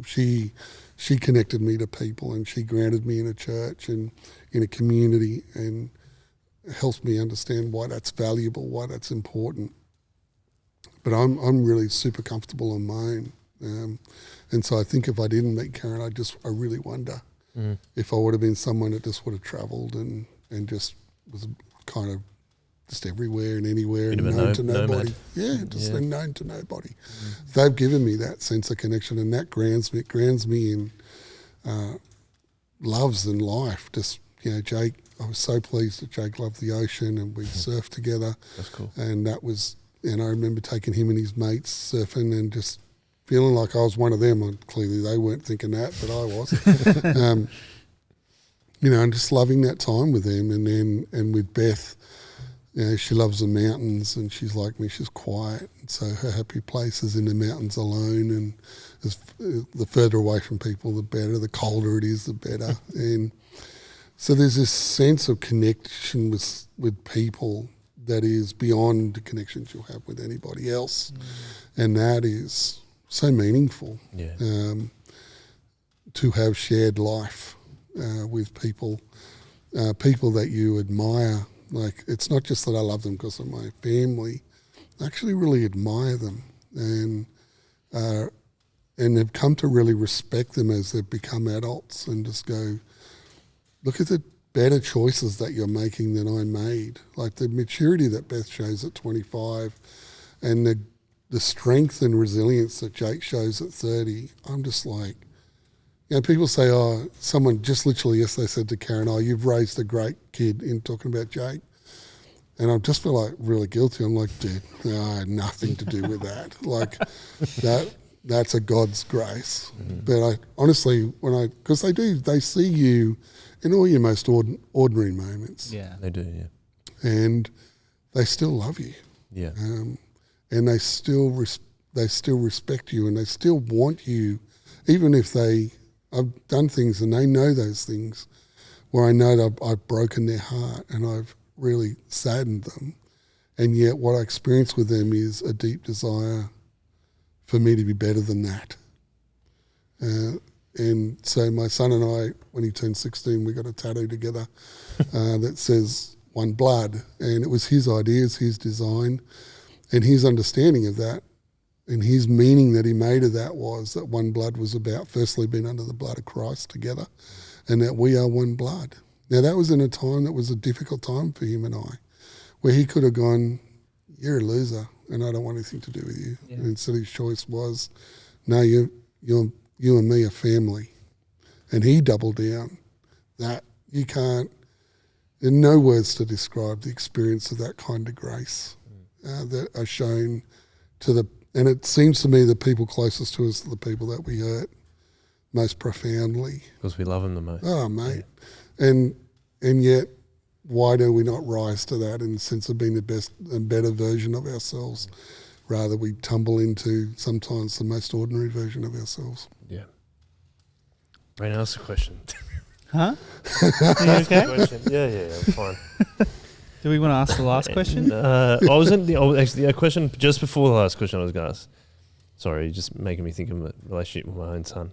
Speaker 1: she connected me to people, and she grounded me in a church and in a community, and helps me understand why that's valuable, why that's important. But I'm really super comfortable on my own. And so I think if I didn't meet Karen, I really wonder if I would have been someone that just would have travelled and just was kind of just everywhere and anywhere and known to nobody. Known to nobody. They've given me that sense of connection, and that grounds me in loves and life. Just, Jake, I was so pleased that Jake loved the ocean, and we surfed together.
Speaker 2: That's cool.
Speaker 1: And that was, I remember taking him and his mates surfing and just feeling like I was one of them. And clearly they weren't thinking that, but I was. And just loving that time with them. And with Beth, she loves the mountains, and she's like me, she's quiet. And so her happy place is in the mountains alone, and the further away from people, the better. The colder it is, the better. And so there's this sense of connection with people that is beyond the connections you'll have with anybody else. And that is so meaningful to have shared life with people that you admire. Like, it's not just that I love them because of my family. I actually really admire them, and have come to really respect them as they've become adults, and just go, look at the better choices that you're making than I made. Like the maturity that Beth shows at 25, and the strength and resilience that Jake shows at 30. I'm just like, people say, someone just literally yesterday said to Karen, you've raised a great kid, in talking about Jake. And I just feel like really guilty. I'm like, dude, I had nothing to do with that. Like that's a God's grace. But I honestly, because they see you in all your most ordinary moments.
Speaker 3: Yeah,
Speaker 2: they do. Yeah,
Speaker 1: and they still love you.
Speaker 2: Yeah,
Speaker 1: and they still respect you, and they still want you, even if I've done things and they know those things, where I know that I've broken their heart and I've really saddened them, and yet what I experience with them is a deep desire for me to be better than that. And so my son and I, when he turned 16, we got a tattoo together that says One Blood, and it was his ideas, his design, and his understanding of that, and his meaning that he made of that was that One Blood was about firstly being under the blood of Christ together, and that we are one blood. Now, that was in a time that was a difficult time for him and I, where he could have gone, you're a loser and I don't want anything to do with you. Yeah. And instead his choice was, no, you and me are family. And he doubled down that you can't, there are no words to describe the experience of that kind of grace that are shown to the, and it seems to me the people closest to us are the people that we hurt most profoundly.
Speaker 2: Because we love them the most.
Speaker 1: Oh, mate. Yeah. And yet, why do we not rise to that in the sense of being the best and better version of ourselves? Rather, we tumble into sometimes the most ordinary version of ourselves.
Speaker 2: Yeah. Brayden, ask the question.
Speaker 3: Huh? Are you okay?
Speaker 2: Yeah, I'm fine.
Speaker 3: Do we want to ask the last question?
Speaker 2: I wasn't actually a question just before the last question I was going to ask. Sorry, just making me think of a relationship with my own son.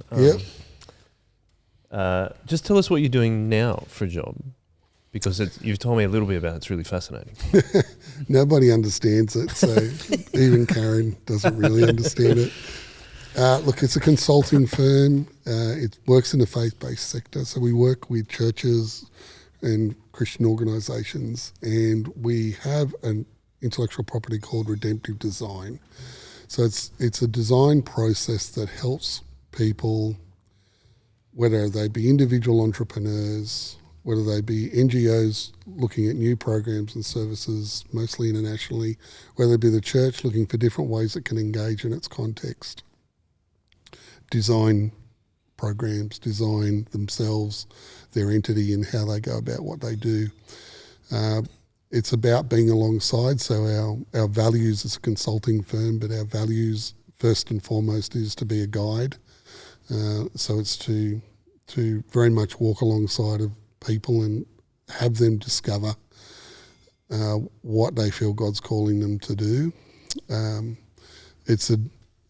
Speaker 2: Just tell us what you're doing now for a job, because you've told me a little bit about it. It's really fascinating.
Speaker 1: Nobody understands it, so even Karen doesn't really understand it. Look, it's a consulting firm. It works in the faith-based sector, so we work with churches and Christian organisations, and we have an intellectual property called redemptive design. So it's a design process that helps people, whether they be individual entrepreneurs, whether they be NGOs looking at new programs and services, mostly internationally, whether it be the church looking for different ways it can engage in its context, design programs, design themselves, their entity and how they go about what they do. It's about being alongside, so our values as a consulting firm, but our values first and foremost is to be a guide. So it's to very much walk alongside of people and have them discover what they feel God's calling them to do.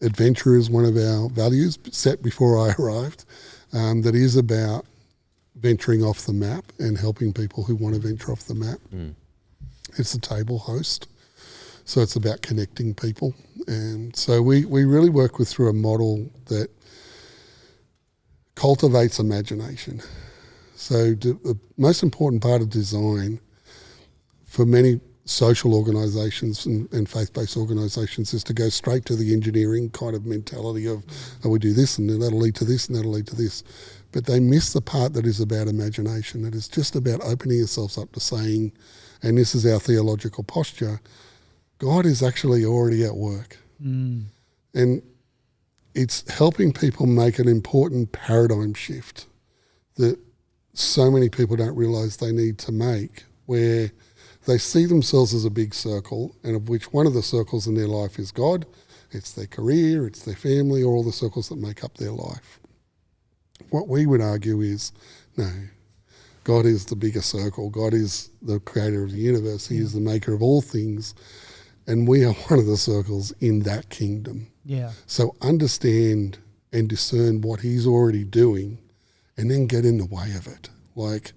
Speaker 1: Adventure is one of our values set before I arrived, that is about venturing off the map and helping people who want to venture off the map. It's a table host, so it's about connecting people. And so we really work through a model that cultivates imagination. So the most important part of design for many social organisations and faith-based organisations is to go straight to the engineering kind of mentality of, oh, we do this and then that'll lead to this and that'll lead to this. But they miss the part that is about imagination. It is just about opening yourselves up to saying, and this is our theological posture, God is actually already at work. And it's helping people make an important paradigm shift that so many people don't realise they need to make, where they see themselves as a big circle, and of which one of the circles in their life is God, it's their career, it's their family, or all the circles that make up their life. What we would argue is, no, God is the bigger circle. God is the creator of the universe. He is the maker of all things, and we are one of the circles in that kingdom.
Speaker 3: Yeah.
Speaker 1: So understand and discern what he's already doing, and then get in the way of it. Like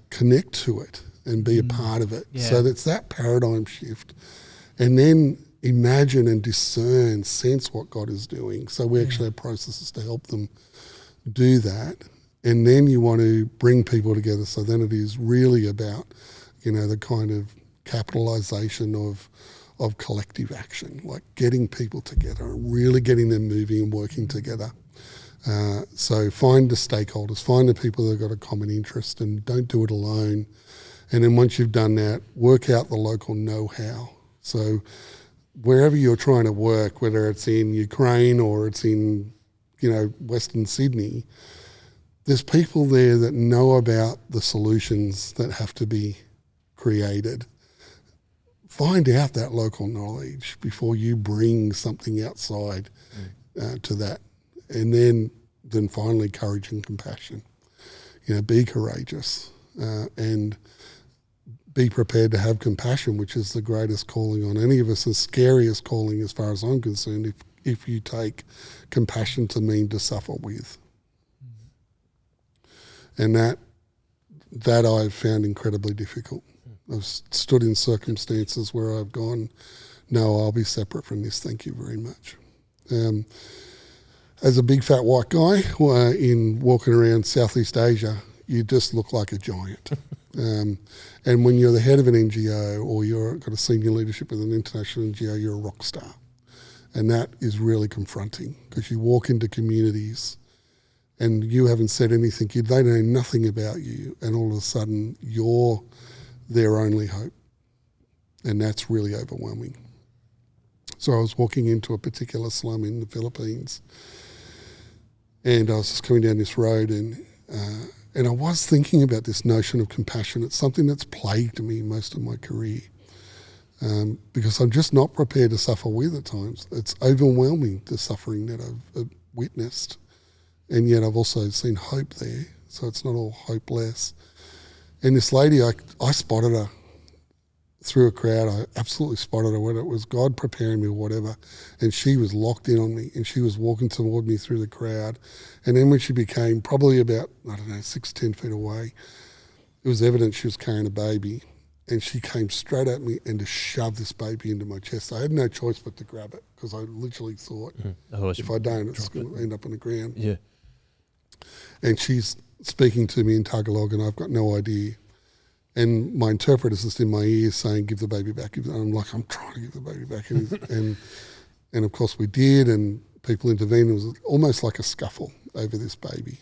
Speaker 1: connect to it and be a part of it.
Speaker 3: Yeah.
Speaker 1: So that's that paradigm shift. And then imagine and discern, sense what God is doing. So we actually have processes to help them do that. And then you want to bring people together. So then it is really about, the kind of capitalization of collective action, like getting people together and really getting them moving and working together. So find the stakeholders, find the people that have got a common interest, and don't do it alone. And then once you've done that, work out the local know-how. So wherever you're trying to work, whether it's in Ukraine or it's in, Western Sydney, there's people there that know about the solutions that have to be created. Find out that local knowledge before you bring something outside to that. And then finally, courage and compassion. Be courageous and be prepared to have compassion, which is the greatest calling on any of us, the scariest calling as far as I'm concerned, if you take compassion to mean to suffer with. And that I've found incredibly difficult. I've stood in circumstances where I've gone, no, I'll be separate from this, thank you very much. As a big fat white guy in walking around Southeast Asia, you just look like a giant. And when you're the head of an NGO or you're got a senior leadership with an international NGO, you're a rock star. And that is really confronting because you walk into communities and you haven't said anything. They know nothing about you, and all of a sudden you're their only hope. And that's really overwhelming. So I was walking into a particular slum in the Philippines, and I was just coming down this road, and I was thinking about this notion of compassion. It's something that's plagued me most of my career, because I'm just not prepared to suffer with at times. It's overwhelming, the suffering that I've witnessed, and yet I've also seen hope there, so it's not all hopeless. And this lady, I spotted her through a crowd. I absolutely spotted her, whether it was God preparing me or whatever, and she was locked in on me, and she was walking toward me through the crowd. And then when she became probably about, 6-10 feet away, it was evident she was carrying a baby, and she came straight at me and just shoved this baby into my chest. I had no choice but to grab it because I literally thought, if I don't, it's going to end up on the ground.
Speaker 2: Yeah.
Speaker 1: And she's speaking to me in Tagalog, and I've got no idea. And my interpreter's just in my ear saying, give the baby back. And I'm like, I'm trying to give the baby back. And of course we did, and people intervened. It was almost like a scuffle over this baby.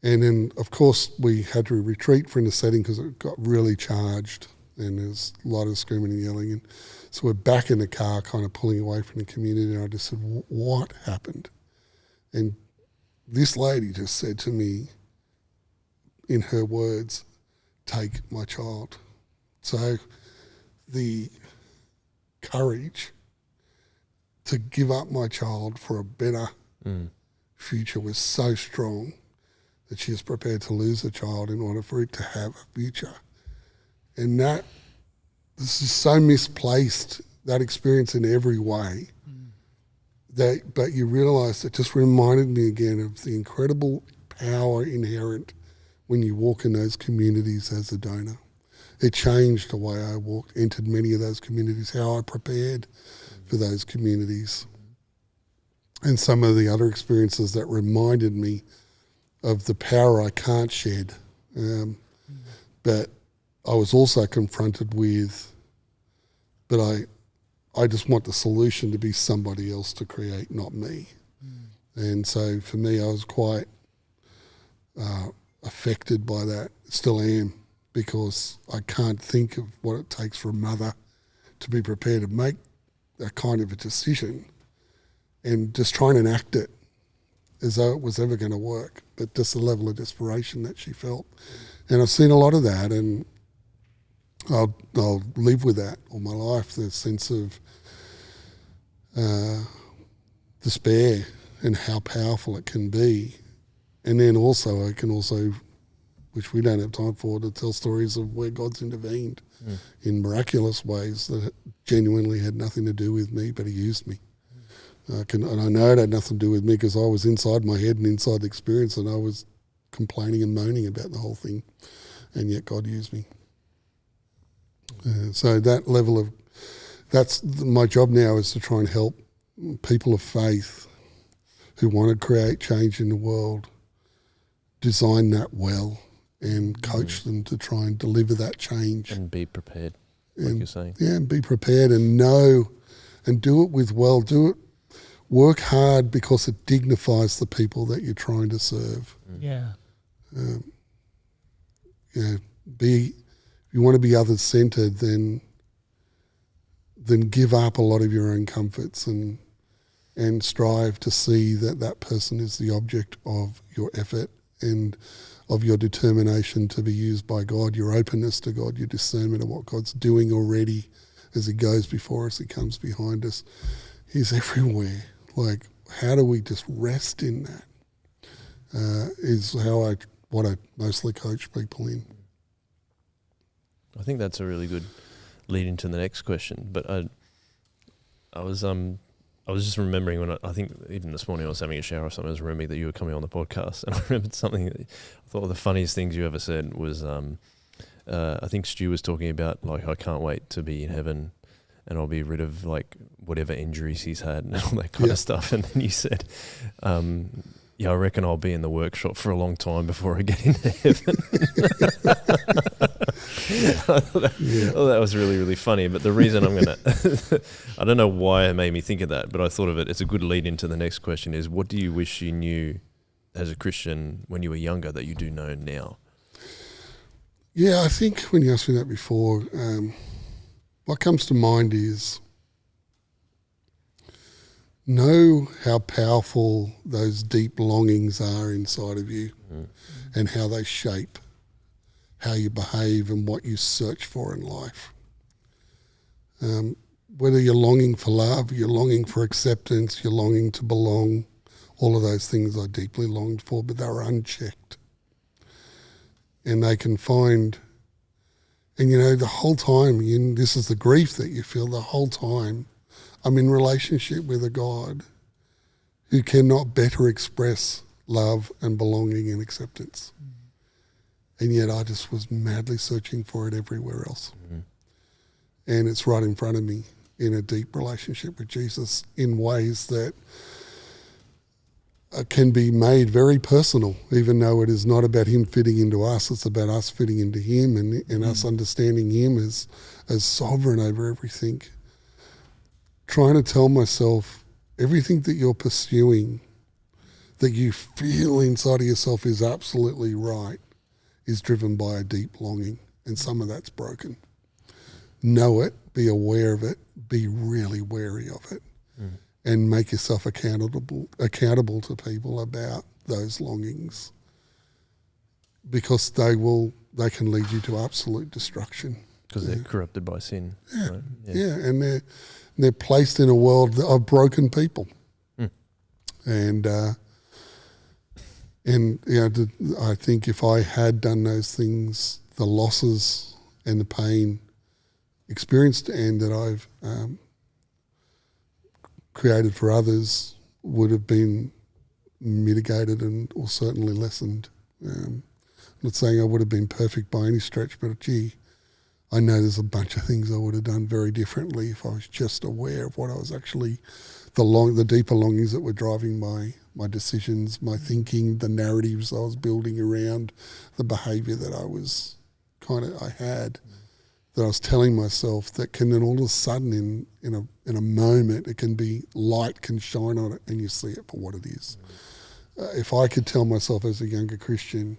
Speaker 1: And then, of course, we had to retreat from the setting because it got really charged and there's a lot of screaming and yelling. And so we're back in the car kind of pulling away from the community, and I just said, what happened? And this lady just said to me, in her words, take my child. So the courage to give up my child for a better future was so strong that she is prepared to lose a child in order for it to have a future. And this is so misplaced, that experience in every way, but you realise it just reminded me again of the incredible power inherent when you walk in those communities as a donor. It changed the way I entered many of those communities, how I prepared for those communities. And some of the other experiences that reminded me of the power I can't shed. But I was also confronted with, but I just want the solution to be somebody else to create, not me. And so for me, I was quite affected by that, still am, because I can't think of what it takes for a mother to be prepared to make that kind of a decision and just try and enact it as though it was ever going to work, but just the level of desperation that she felt. And I've seen a lot of that, and I'll live with that all my life, the sense of despair and how powerful it can be. And then also I can also, which we don't have time for, to tell stories of where God's intervened in miraculous ways that genuinely had nothing to do with me, but he used me. And I know it had nothing to do with me because I was inside my head and inside the experience, and I was complaining and moaning about the whole thing, and yet God used me. So that level of, that's my job now, is to try and help people of faith who want to create change in the world design that well and coach them to try and deliver that change.
Speaker 2: And be prepared, like you're saying.
Speaker 1: Yeah, and be prepared and know and do it with work hard because it dignifies the people that you're trying to serve.
Speaker 3: Yeah.
Speaker 1: If you want to be others-centered, then give up a lot of your own comforts and strive to see that person is the object of your effort and of your determination to be used by God, your openness to God, your discernment of what God's doing already as he goes before us, he comes behind us. He's everywhere. Like, how do we just rest in that? Is what I mostly coach people in.
Speaker 2: I think that's a really good lead into the next question. But I was just remembering when I think even this morning I was having a shower or something, I was remembering that you were coming on the podcast, and I remembered something that I thought the funniest things you ever said was I think Stu was talking about, like, I can't wait to be in heaven and I'll be rid of like whatever injuries he's had and all that kind of stuff. And then you said I reckon I'll be in the workshop for a long time before I get into heaven. Well, that was really, really funny. But the reason I'm going to, I don't know why it made me think of that, but I thought of it. It's a good lead into the next question is, what do you wish you knew as a Christian when you were younger that you do know now?
Speaker 1: Yeah, I think when you asked me that before, what comes to mind is know how powerful those deep longings are inside of you and how they shape how you behave and what you search for in life. Whether you're longing for love, you're longing for acceptance, you're longing to belong, all of those things I deeply longed for, but they were unchecked. And they can find, and the whole time, this is the grief that you feel the whole time, I'm in relationship with a God who cannot better express love and belonging and acceptance. And yet I just was madly searching for it everywhere else. And it's right in front of me in a deep relationship with Jesus in ways that can be made very personal, even though it is not about him fitting into us. It's about us fitting into him and us understanding him as sovereign over everything. Trying to tell myself everything that you're pursuing, that you feel inside of yourself is absolutely right, is driven by a deep longing, and some of that's broken. Know it, be aware of it, be really wary of it, and make yourself accountable to people about those longings, because they can lead you to absolute destruction.
Speaker 2: Because they're corrupted by sin.
Speaker 1: Yeah,
Speaker 2: right?
Speaker 1: yeah, and they're placed in a world of broken people, and I think if I had done those things, the losses and the pain experienced and that I've created for others would have been mitigated or certainly lessened. I'm not saying I would have been perfect by any stretch, but gee, I know there's a bunch of things I would have done very differently if I was just aware of what I was actually, the deeper longings that were driving my decisions, my thinking, the narratives I was building around the behaviour that I had, that I was telling myself that can then all of a sudden in a moment, it can be, light can shine on it and you see it for what it is. If I could tell myself as a younger Christian,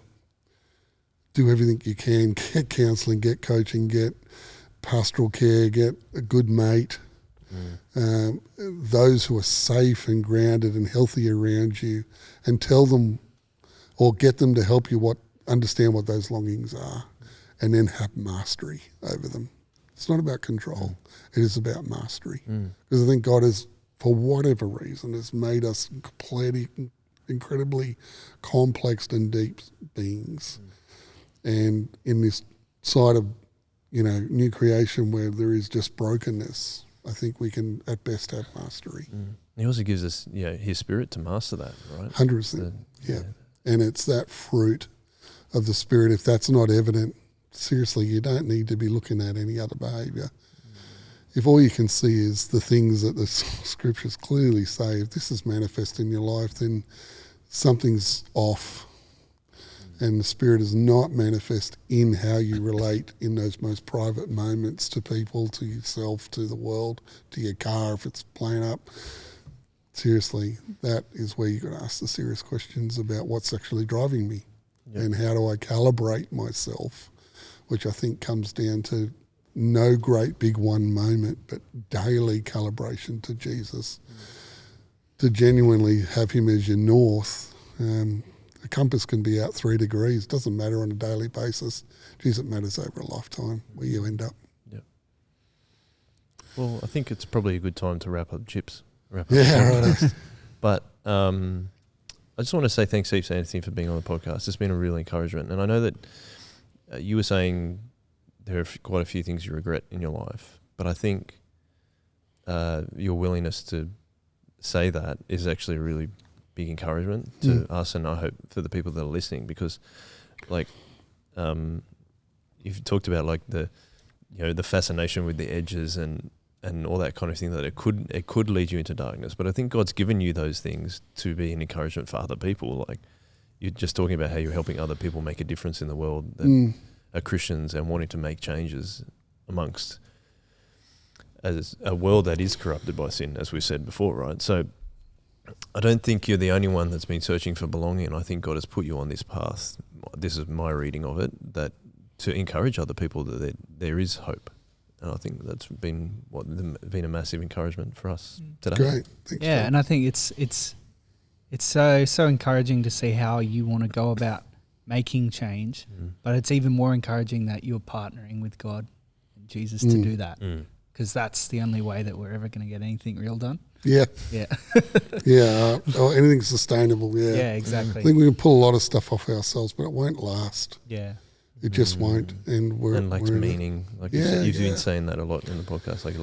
Speaker 1: do everything you can, get counselling, get coaching, get pastoral care, get a good mate, those who are safe and grounded and healthy around you, and tell them or get them to help you understand what those longings are, and then have mastery over them. It's not about control. It is about mastery. Because I think God has, for whatever reason, has made us completely, incredibly complex and deep beings. And in this side of, new creation where there is just brokenness, I think we can at best have mastery.
Speaker 2: He also gives us, his spirit to master that, right?
Speaker 1: 100%. Yeah. And it's that fruit of the Spirit. If that's not evident, seriously, you don't need to be looking at any other behaviour. If all you can see is the things that the Scriptures clearly say, if this is manifest in your life, then something's off. And the Spirit is not manifest in how you relate in those most private moments to people, to yourself, to the world, to your car if it's playing up. Seriously, that is where you've got to ask the serious questions about what's actually driving me and how do I calibrate myself, which I think comes down to no great big one moment, but daily calibration to Jesus, to genuinely have him as your north. A compass can be out 3 degrees. Doesn't matter on a daily basis. Geez, it matters over a lifetime where you end up.
Speaker 2: Yep. Well, I think it's probably a good time to wrap up Chips. Right. But I just want to say thanks, Steve, Anthony, for being on the podcast. It's been a real encouragement. And I know that you were saying there are quite a few things you regret in your life, but I think your willingness to say that is actually a really big encouragement to us, and I hope for the people that are listening, because you've talked about the fascination with the edges and and all that kind of thing, that it could lead you into darkness. But I think God's given you those things to be an encouragement for other people. Like you're just talking about how you're helping other people make a difference in the world that are Christians and wanting to make changes amongst as a world that is corrupted by sin, as we said before, right? So I don't think you're the only one that's been searching for belonging. I think God has put you on this path. This is my reading of it, that to encourage other people that there is hope. And I think that's been a massive encouragement for us today.
Speaker 1: Great. Thanks,
Speaker 3: Yeah, and I think it's so encouraging to see how you want to go about making change, but it's even more encouraging that you're partnering with God and Jesus to do that, because that's the only way that we're ever going to get anything real done.
Speaker 1: Yeah.
Speaker 3: Yeah.
Speaker 1: Yeah. Or anything sustainable. Yeah.
Speaker 3: Yeah, exactly.
Speaker 1: I think we can pull a lot of stuff off ourselves, but it won't last.
Speaker 3: Yeah.
Speaker 1: It just won't. And we're
Speaker 2: lacks meaning. Like you've been saying that a lot in the podcast. Like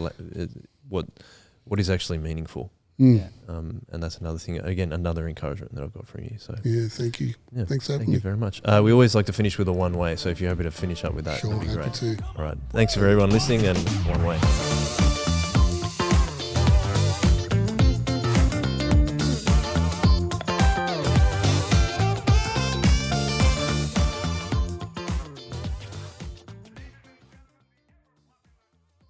Speaker 2: what is actually meaningful.
Speaker 3: Yeah.
Speaker 2: And that's another thing. Again, another encouragement that I've got from you. So
Speaker 1: yeah, thank you.
Speaker 2: Yeah,
Speaker 1: thanks for having
Speaker 2: me.
Speaker 1: me.
Speaker 2: Thank you very much. We always like to finish with a one way. So if you're happy to finish up with that,
Speaker 1: Sure,
Speaker 2: that'd be
Speaker 1: happy
Speaker 2: great.
Speaker 1: to.
Speaker 2: All right. Thanks for everyone listening, and one way.